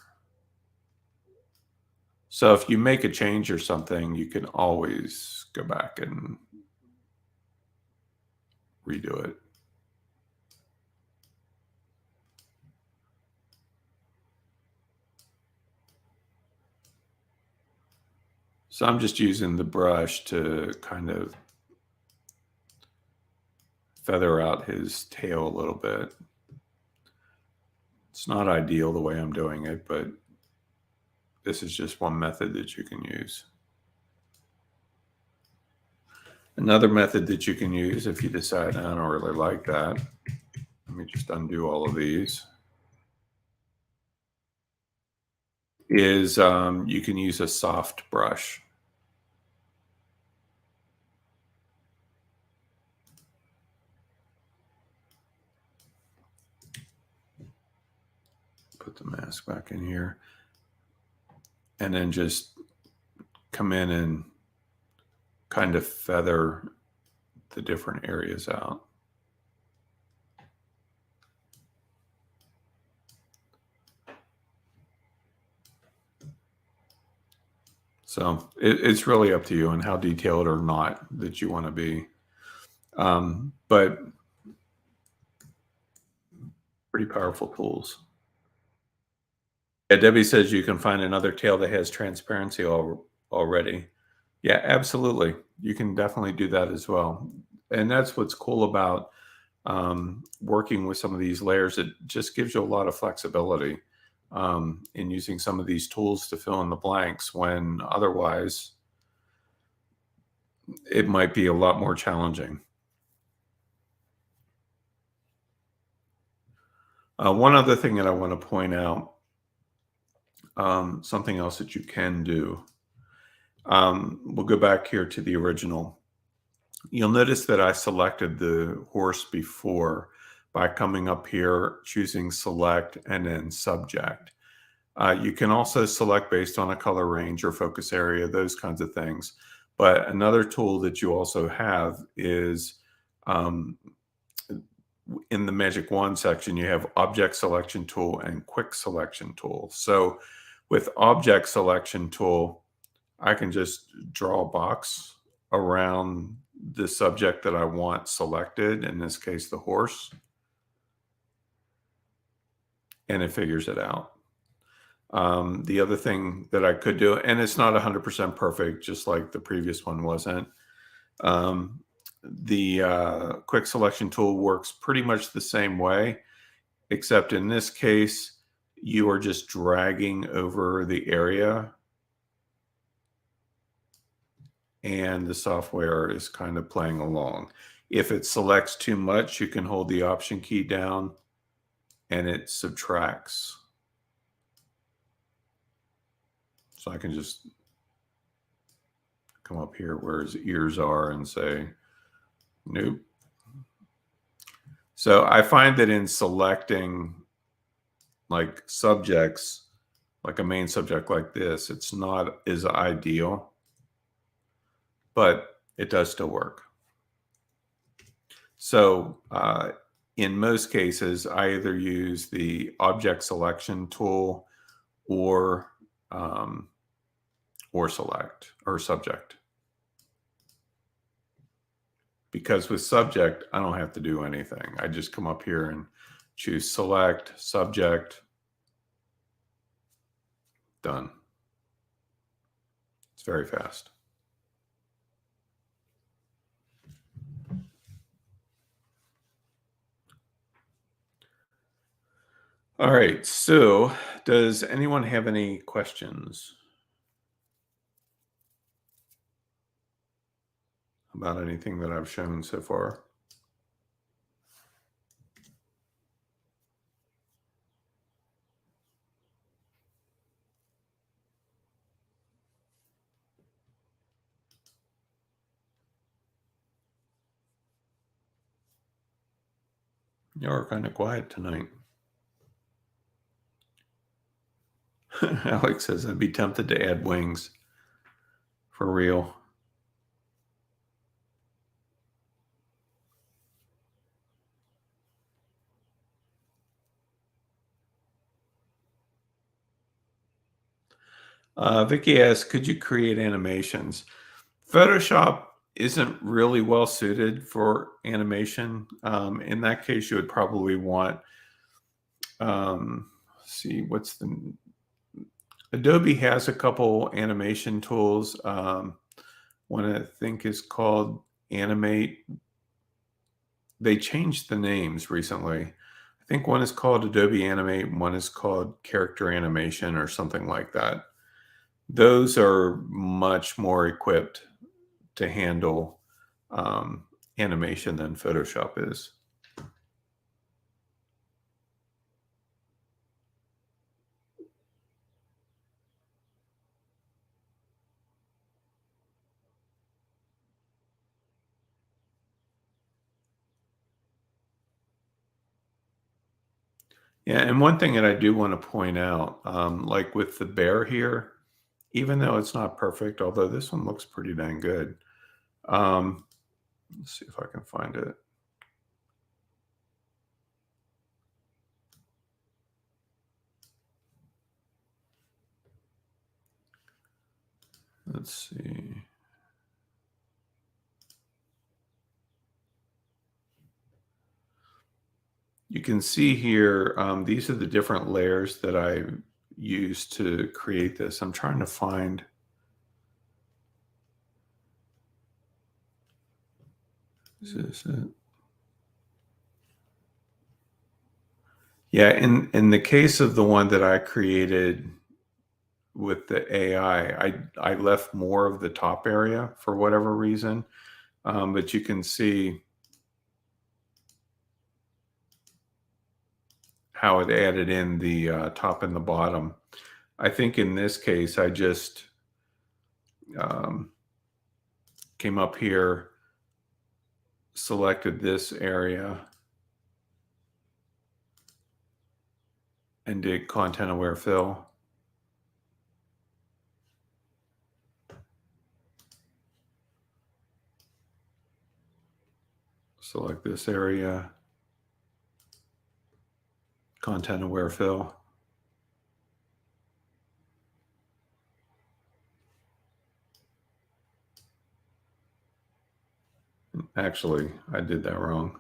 So if you make a change or something, you can always go back and redo it. So I'm just using the brush to kind of feather out his tail a little bit. It's not ideal the way I'm doing it, but this is just one method that you can use. Another method that you can use if you decide, I don't really like that. Let me just undo all of these. Is you can use a soft brush. Put the mask back in here. And then just come in and kind of feather the different areas out. So it's really up to you and how detailed or not that you want to be. But pretty powerful tools. Yeah, Debbie says you can find another tail that has transparency already. Yeah, absolutely. You can definitely do that as well. And that's what's cool about working with some of these layers. It just gives you a lot of flexibility in using some of these tools to fill in the blanks when otherwise it might be a lot more challenging. One other thing that I want to point out, something else that you can do. We'll go back here to the original. You'll notice that I selected the horse before by coming up here, choosing select and then subject. You can also select based on a color range or focus area, those kinds of things. But another tool that you also have is in the Magic Wand section, you have Object Selection Tool and Quick Selection Tool. So with Object Selection Tool, I can just draw a box around the subject that I want selected, in this case, the horse, and it figures it out. The other thing that I could do, and it's not 100% perfect, just like the previous one wasn't, the quick selection tool works pretty much the same way, except in this case, you are just dragging over the area. and the software is kind of playing along. If it selects too much, you can hold the Option key down and it subtracts. So I can just come up here where his ears are and say, nope. So I find that in selecting like subjects, like a main subject like this, it's not as ideal, but it does still work. So in most cases, I either use the object selection tool or select or subject. Because with subject, I don't have to do anything. I just come up here and choose select, subject, done. It's very fast. All right, so does anyone have any questions about anything that I've shown so far? You're kind of quiet tonight. Alex says I'd be tempted to add wings for real. Vicky asks, could you create animations? Photoshop isn't really well suited for animation. In that case, you would probably want, see, what's the, Adobe has a couple animation tools. One I think is called Animate. They changed the names recently. I think one is called Adobe Animate, and one is called Character Animation or something like that. Those are much more equipped to handle animation than Photoshop is. Yeah, and one thing that I do want to point out, like with the bear here, even though it's not perfect, although this one looks pretty dang good. Let's see if I can find it. Let's see. You can see here, these are the different layers that I used to create this. I'm trying to find. Is this it? Yeah, in the case of the one that I created with the AI, I left more of the top area for whatever reason, but you can see how it added in the top and the bottom. I think in this case, I just came up here, selected this area, and did content aware fill. Select this area, content aware fill. Actually, I did that wrong.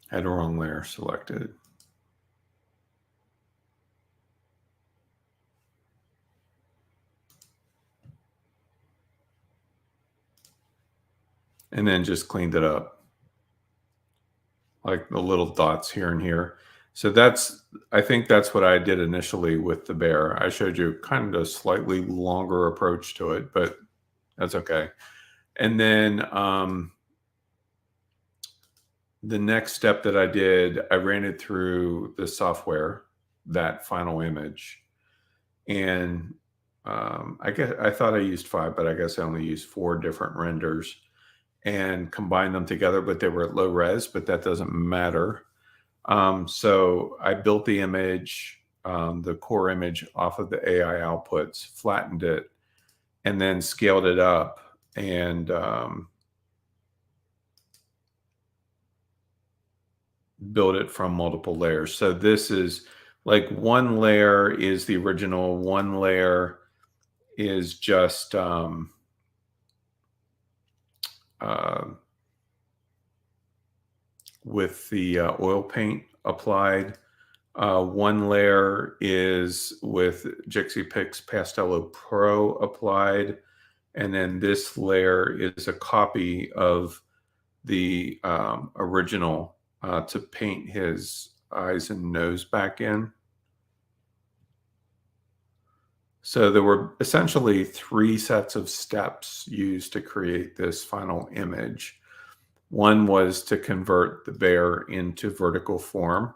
Had a wrong layer selected. And then just cleaned it up. Like the little dots here and here. So I think that's what I did initially with the bear. I showed you kind of a slightly longer approach to it, but that's okay. And then the next step that I did, I ran it through the software, that final image. And I thought I used 5, but I guess I only used 4 different renders and combined them together, but they were at low res, but that doesn't matter. So I built the image, the core image off of the AI outputs, flattened it, and then scaled it up and build it from multiple layers. So this is like one layer is the original, one layer is just uh, with the oil paint applied. One layer is with Jixi Pix Pastello Pro applied. And then this layer is a copy of the original to paint his eyes and nose back in. So there were essentially 3 sets of steps used to create this final image. One was to convert the bear into vertical form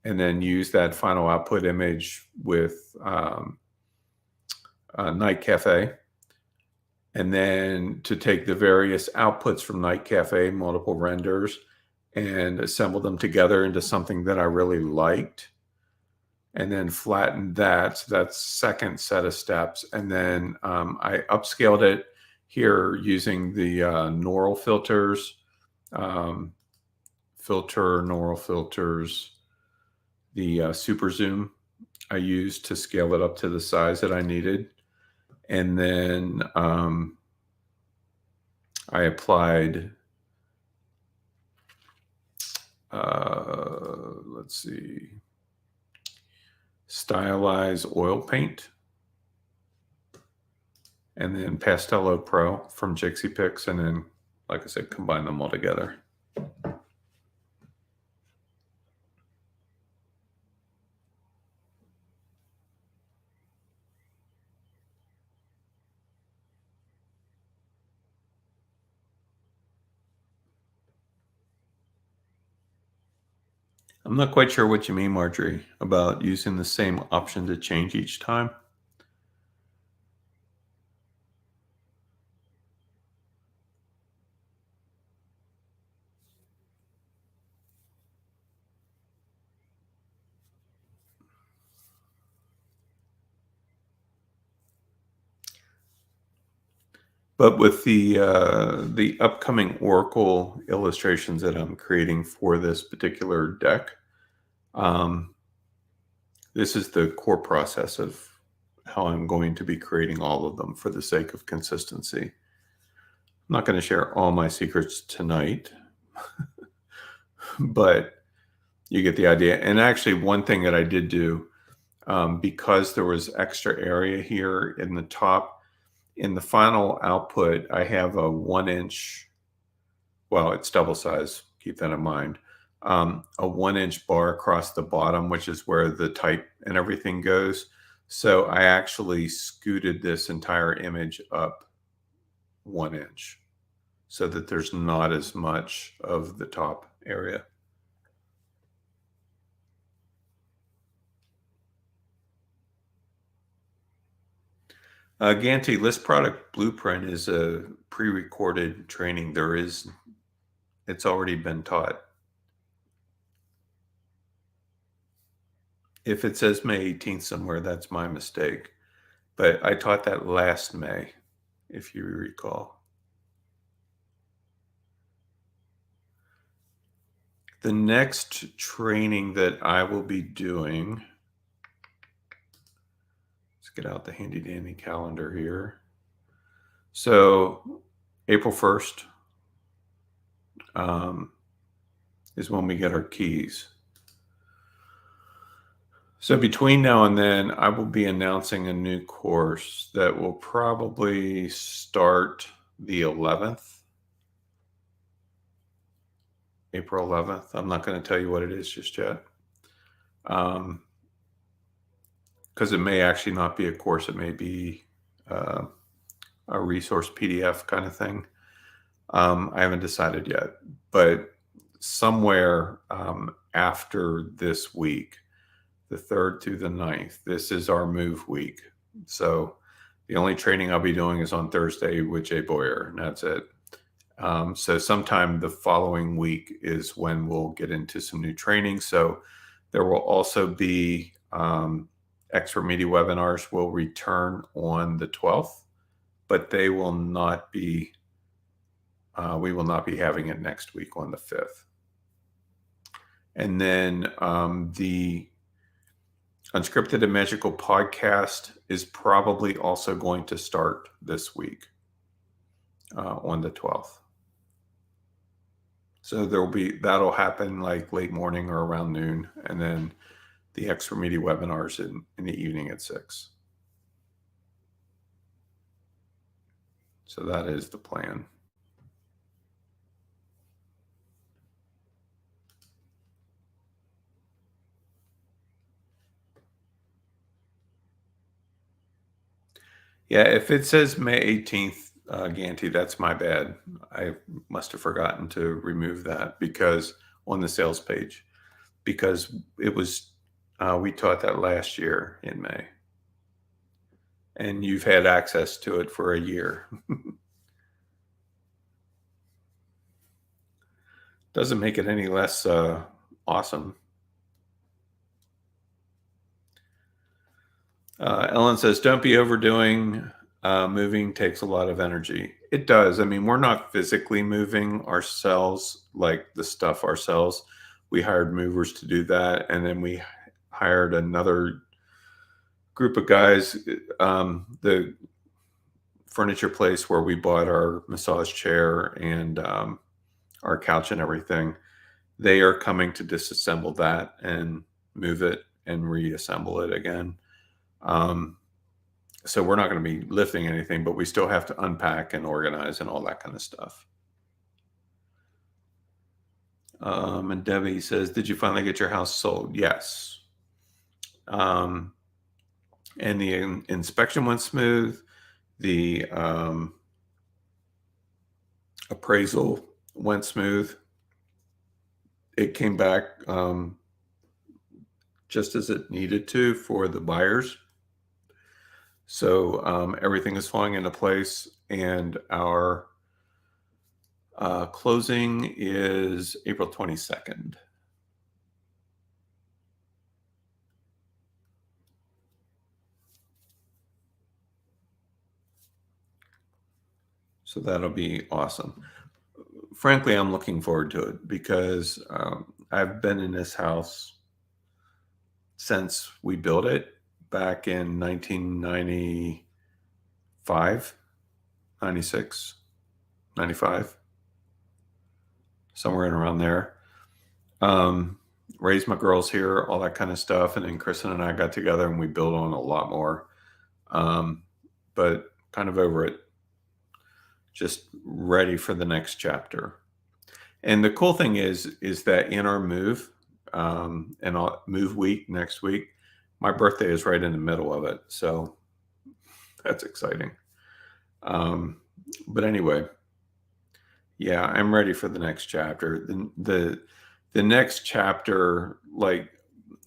and then use that final output image with Night Cafe. And then to take the various outputs from Night Cafe, multiple renders, and assemble them together into something that I really liked. And then flatten that. So that's second set of steps. And then I upscaled it here using the Neural filters, Neural filters, the super zoom I used to scale it up to the size that I needed. And then I applied, let's see, Stylize oil paint, and then Pastello Pro from Jixi Pix, and then, like I said, combine them all together. I'm not quite sure what you mean, Marjorie, about using the same option to change each time. But with the upcoming Oracle illustrations that I'm creating for this particular deck, this is the core process of how I'm going to be creating all of them for the sake of consistency. I'm not going to share all my secrets tonight, but you get the idea. And actually, one thing that I did do, because there was extra area here in the top, in the final output, I have a 1-inch, well, it's double size, keep that in mind, a 1-inch bar across the bottom, which is where the type and everything goes. So I actually scooted this entire image up 1 inch so that there's not as much of the top area. Ganti list product blueprint is a pre-recorded training. It's already been taught. If it says May 18th somewhere, that's my mistake. But I taught that last May, if you recall. The next training that I will be doing, let's get out the handy dandy calendar here. So April 1st is when we get our keys. So between now and then, I will be announcing a new course that will probably start the 11th, April 11th. I'm not going to tell you what it is just yet. because it may actually not be a course. It may be uh, a resource PDF kind of thing. I haven't decided yet, but somewhere after this week, the 3rd through the 9th, this is our move week. So the only training I'll be doing is on Thursday with Jay Boyer, and that's it. So sometime the following week is when we'll get into some new training. So there will also be expert media webinars will return on the 12th, but they will not be, we will not be having it next week on the 5th. And then the Unscripted and Magical podcast is probably also going to start this week on the 12th. So that'll happen like late morning or around noon, and then the extra media webinars in the evening at 6. So that is the plan. Yeah, if it says May 18th, Ganti, that's my bad. I must have forgotten to remove that because on the sales page, because it was, we taught that last year in May. And you've had access to it for a year. Doesn't make it any less awesome. Ellen says, don't be overdoing. Moving takes a lot of energy. It does. I mean, we're not physically moving ourselves, like the stuff ourselves. We hired movers to do that. And then we hired another group of guys, the furniture place where we bought our massage chair and our couch and everything. They are coming to disassemble that and move it and reassemble it again. So we're not going to be lifting anything, but we still have to unpack and organize and all that kind of stuff. And Debbie says, did you finally get your house sold? Yes. And the inspection went smooth. The appraisal went smooth. It came back just as it needed to for the buyers. So everything is falling into place, and our closing is April 22nd. So that'll be awesome. Frankly, I'm looking forward to it because I've been in this house since we built it back in 1995, 96, 95, somewhere in around there. Raised my girls here, all that kind of stuff. And then Kristen and I got together and we built on a lot more. But kind of over it, just ready for the next chapter. And the cool thing is that in our move, and I'll move week next week, my birthday is right in the middle of it. So that's exciting. But anyway, yeah, I'm ready for the next chapter. The next chapter, like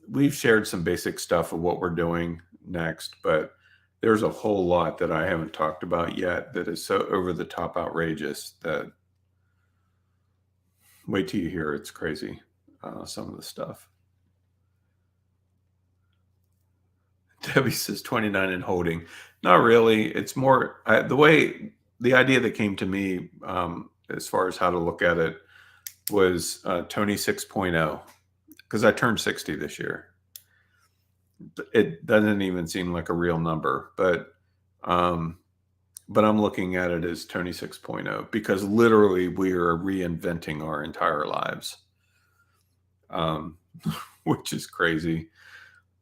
we've shared some basic stuff of what we're doing next, but there's a whole lot that I haven't talked about yet that is so over the top outrageous that wait till you hear it's crazy. Some of the stuff. Debbie says 29 and holding. Not really. It's more the idea that came to me as far as how to look at it was Tony 6.0, because I turned 60 this year. It doesn't even seem like a real number, but I'm looking at it as Tony 6.0 because literally we are reinventing our entire lives, which is crazy.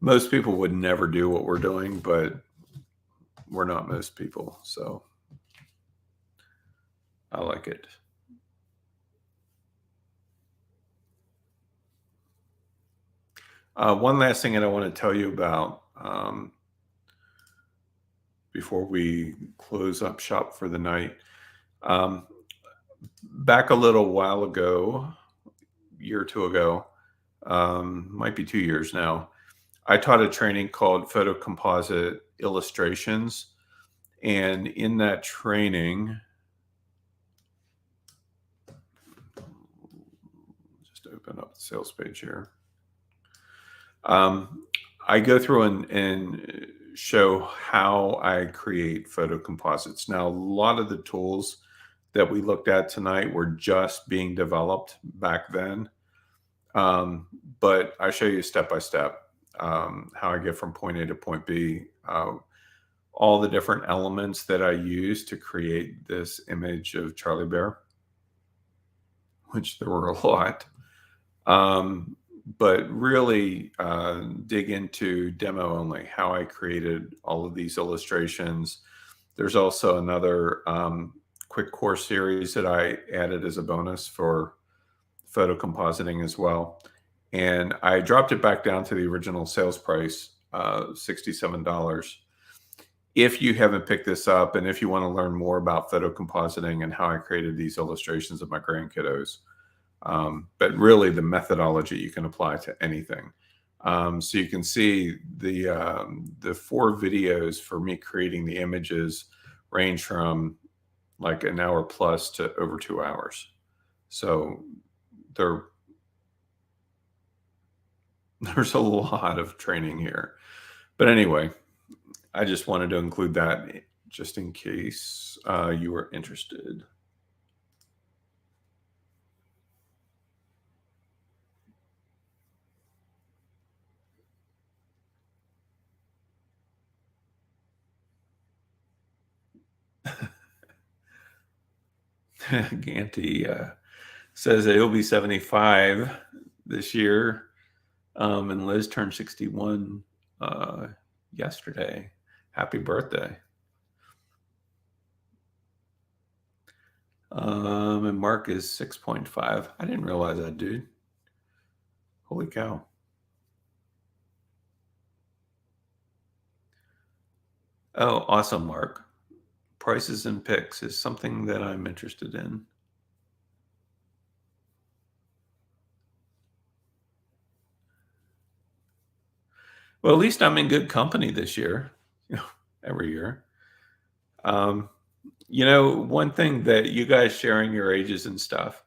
Most people would never do what we're doing, but we're not most people. So I like it. One last thing that I want to tell you about before we close up shop for the night. Um, Back a little while ago, year or two ago, might be 2 years now, I taught a training called Photo Composite Illustrations. And in that training, just open up the sales page here. I go through and show how I create photo composites. Now, a lot of the tools that we looked at tonight were just being developed back then. Um, but I show you step by step how I get from point A to point B, all the different elements that I use to create this image of Charlie Bear, which there were a lot. But really dig into demo only, how I created all of these illustrations. There's also another quick course series that I added as a bonus for photo compositing as well. And I dropped it back down to the original sales price, $67. If you haven't picked this up and if you want to learn more about photo compositing and how I created these illustrations of my grandkiddos, but really the methodology you can apply to anything. So you can see the 4 videos for me creating the images range from like an hour plus to over 2 hours. So there's a lot of training here. But anyway, I just wanted to include that just in case you were interested. Ganty says that he'll be 75 this year. And Liz turned 61 yesterday. Happy birthday. And Mark is 6.5. I didn't realize that, dude. Holy cow. Oh, awesome, Mark. Prices and picks is something that I'm interested in. Well, at least I'm in good company this year, every year. One thing that you guys sharing your ages and stuff,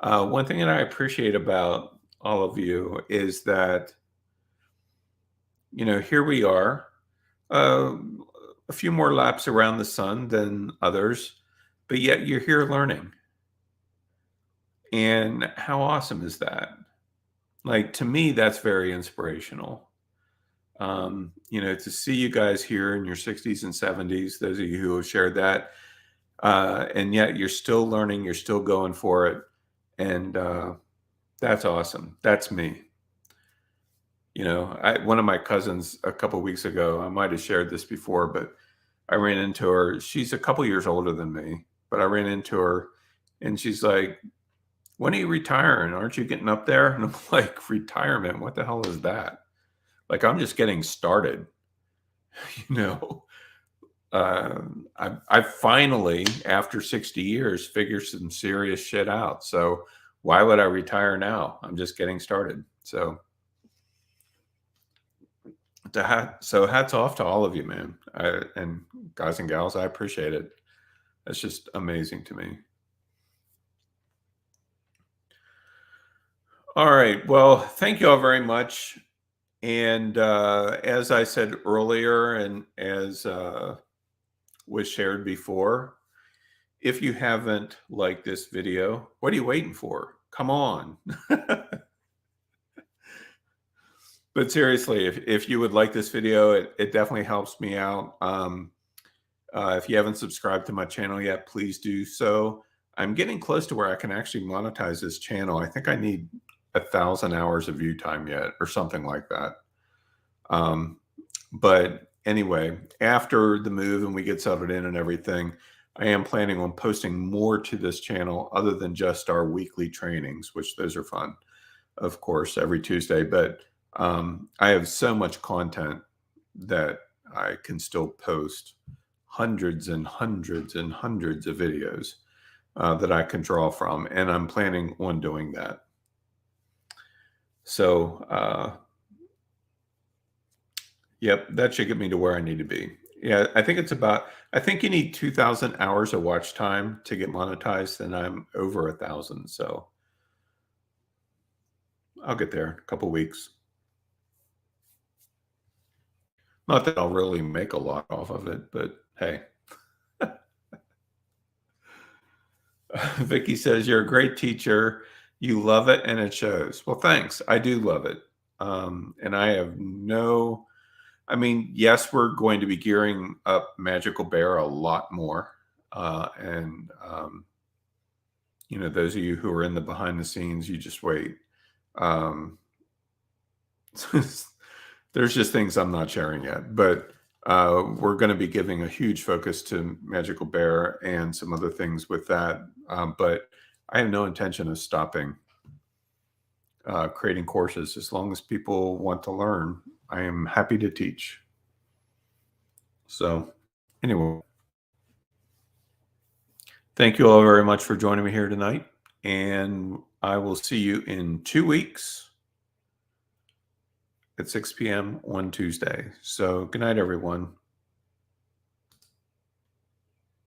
one thing that I appreciate about all of you is that, here we are, uh, a few more laps around the sun than others, but yet you're here learning. And how awesome is that? Like, to me, that's very inspirational. To see you guys here in your 60s and 70s, those of you who have shared that, and yet you're still learning, you're still going for it. And that's awesome. That's me. One of my cousins a couple of weeks ago, I might have shared this before, but I ran into her. She's a couple years older than me, but I ran into her and she's like, "When are you retiring? Aren't you getting up there?" And I'm like, "Retirement? What the hell is that?" Like, I'm just getting started, you know. I finally, after 60 years, figured some serious shit out. So why would I retire now? I'm just getting started. So hats off to all of you, man. And guys and gals, I appreciate it. That's just amazing to me. All right. Well, thank you all very much. And as I said earlier, and as was shared before, if you haven't liked this video, what are you waiting for? Come on. But seriously, if you would like this video, it definitely helps me out. If you haven't subscribed to my channel yet, please do so. I'm getting close to where I can actually monetize this channel. I think I need 1,000 hours of view time yet or something like that. But anyway, after the move and we get settled in and everything, I am planning on posting more to this channel other than just our weekly trainings, which those are fun, of course, every Tuesday. But I have so much content that I can still post hundreds and hundreds and hundreds of videos that I can draw from, and I'm planning on doing that. So, yep, that should get me to where I need to be. Yeah, I think it's about. I think you need 2,000 hours of watch time to get monetized, and I'm over 1,000. So I'll get there in a couple weeks. Not that I'll really make a lot off of it, but hey. Vicky says, "You're a great teacher. You love it and it shows." Well, thanks. I do love it. And I have no, I mean, yes, we're going to be gearing up Magical Bear a lot more. And those of you who are in the behind the scenes, you just wait. Um, there's just things I'm not sharing yet, but we're going to be giving a huge focus to Magical Bear and some other things with that. But I have no intention of stopping creating courses as long as people want to learn. I am happy to teach. So, anyway, thank you all very much for joining me here tonight, and I will see you in 2 weeks at 6 p.m. on Tuesday. So, good night, everyone.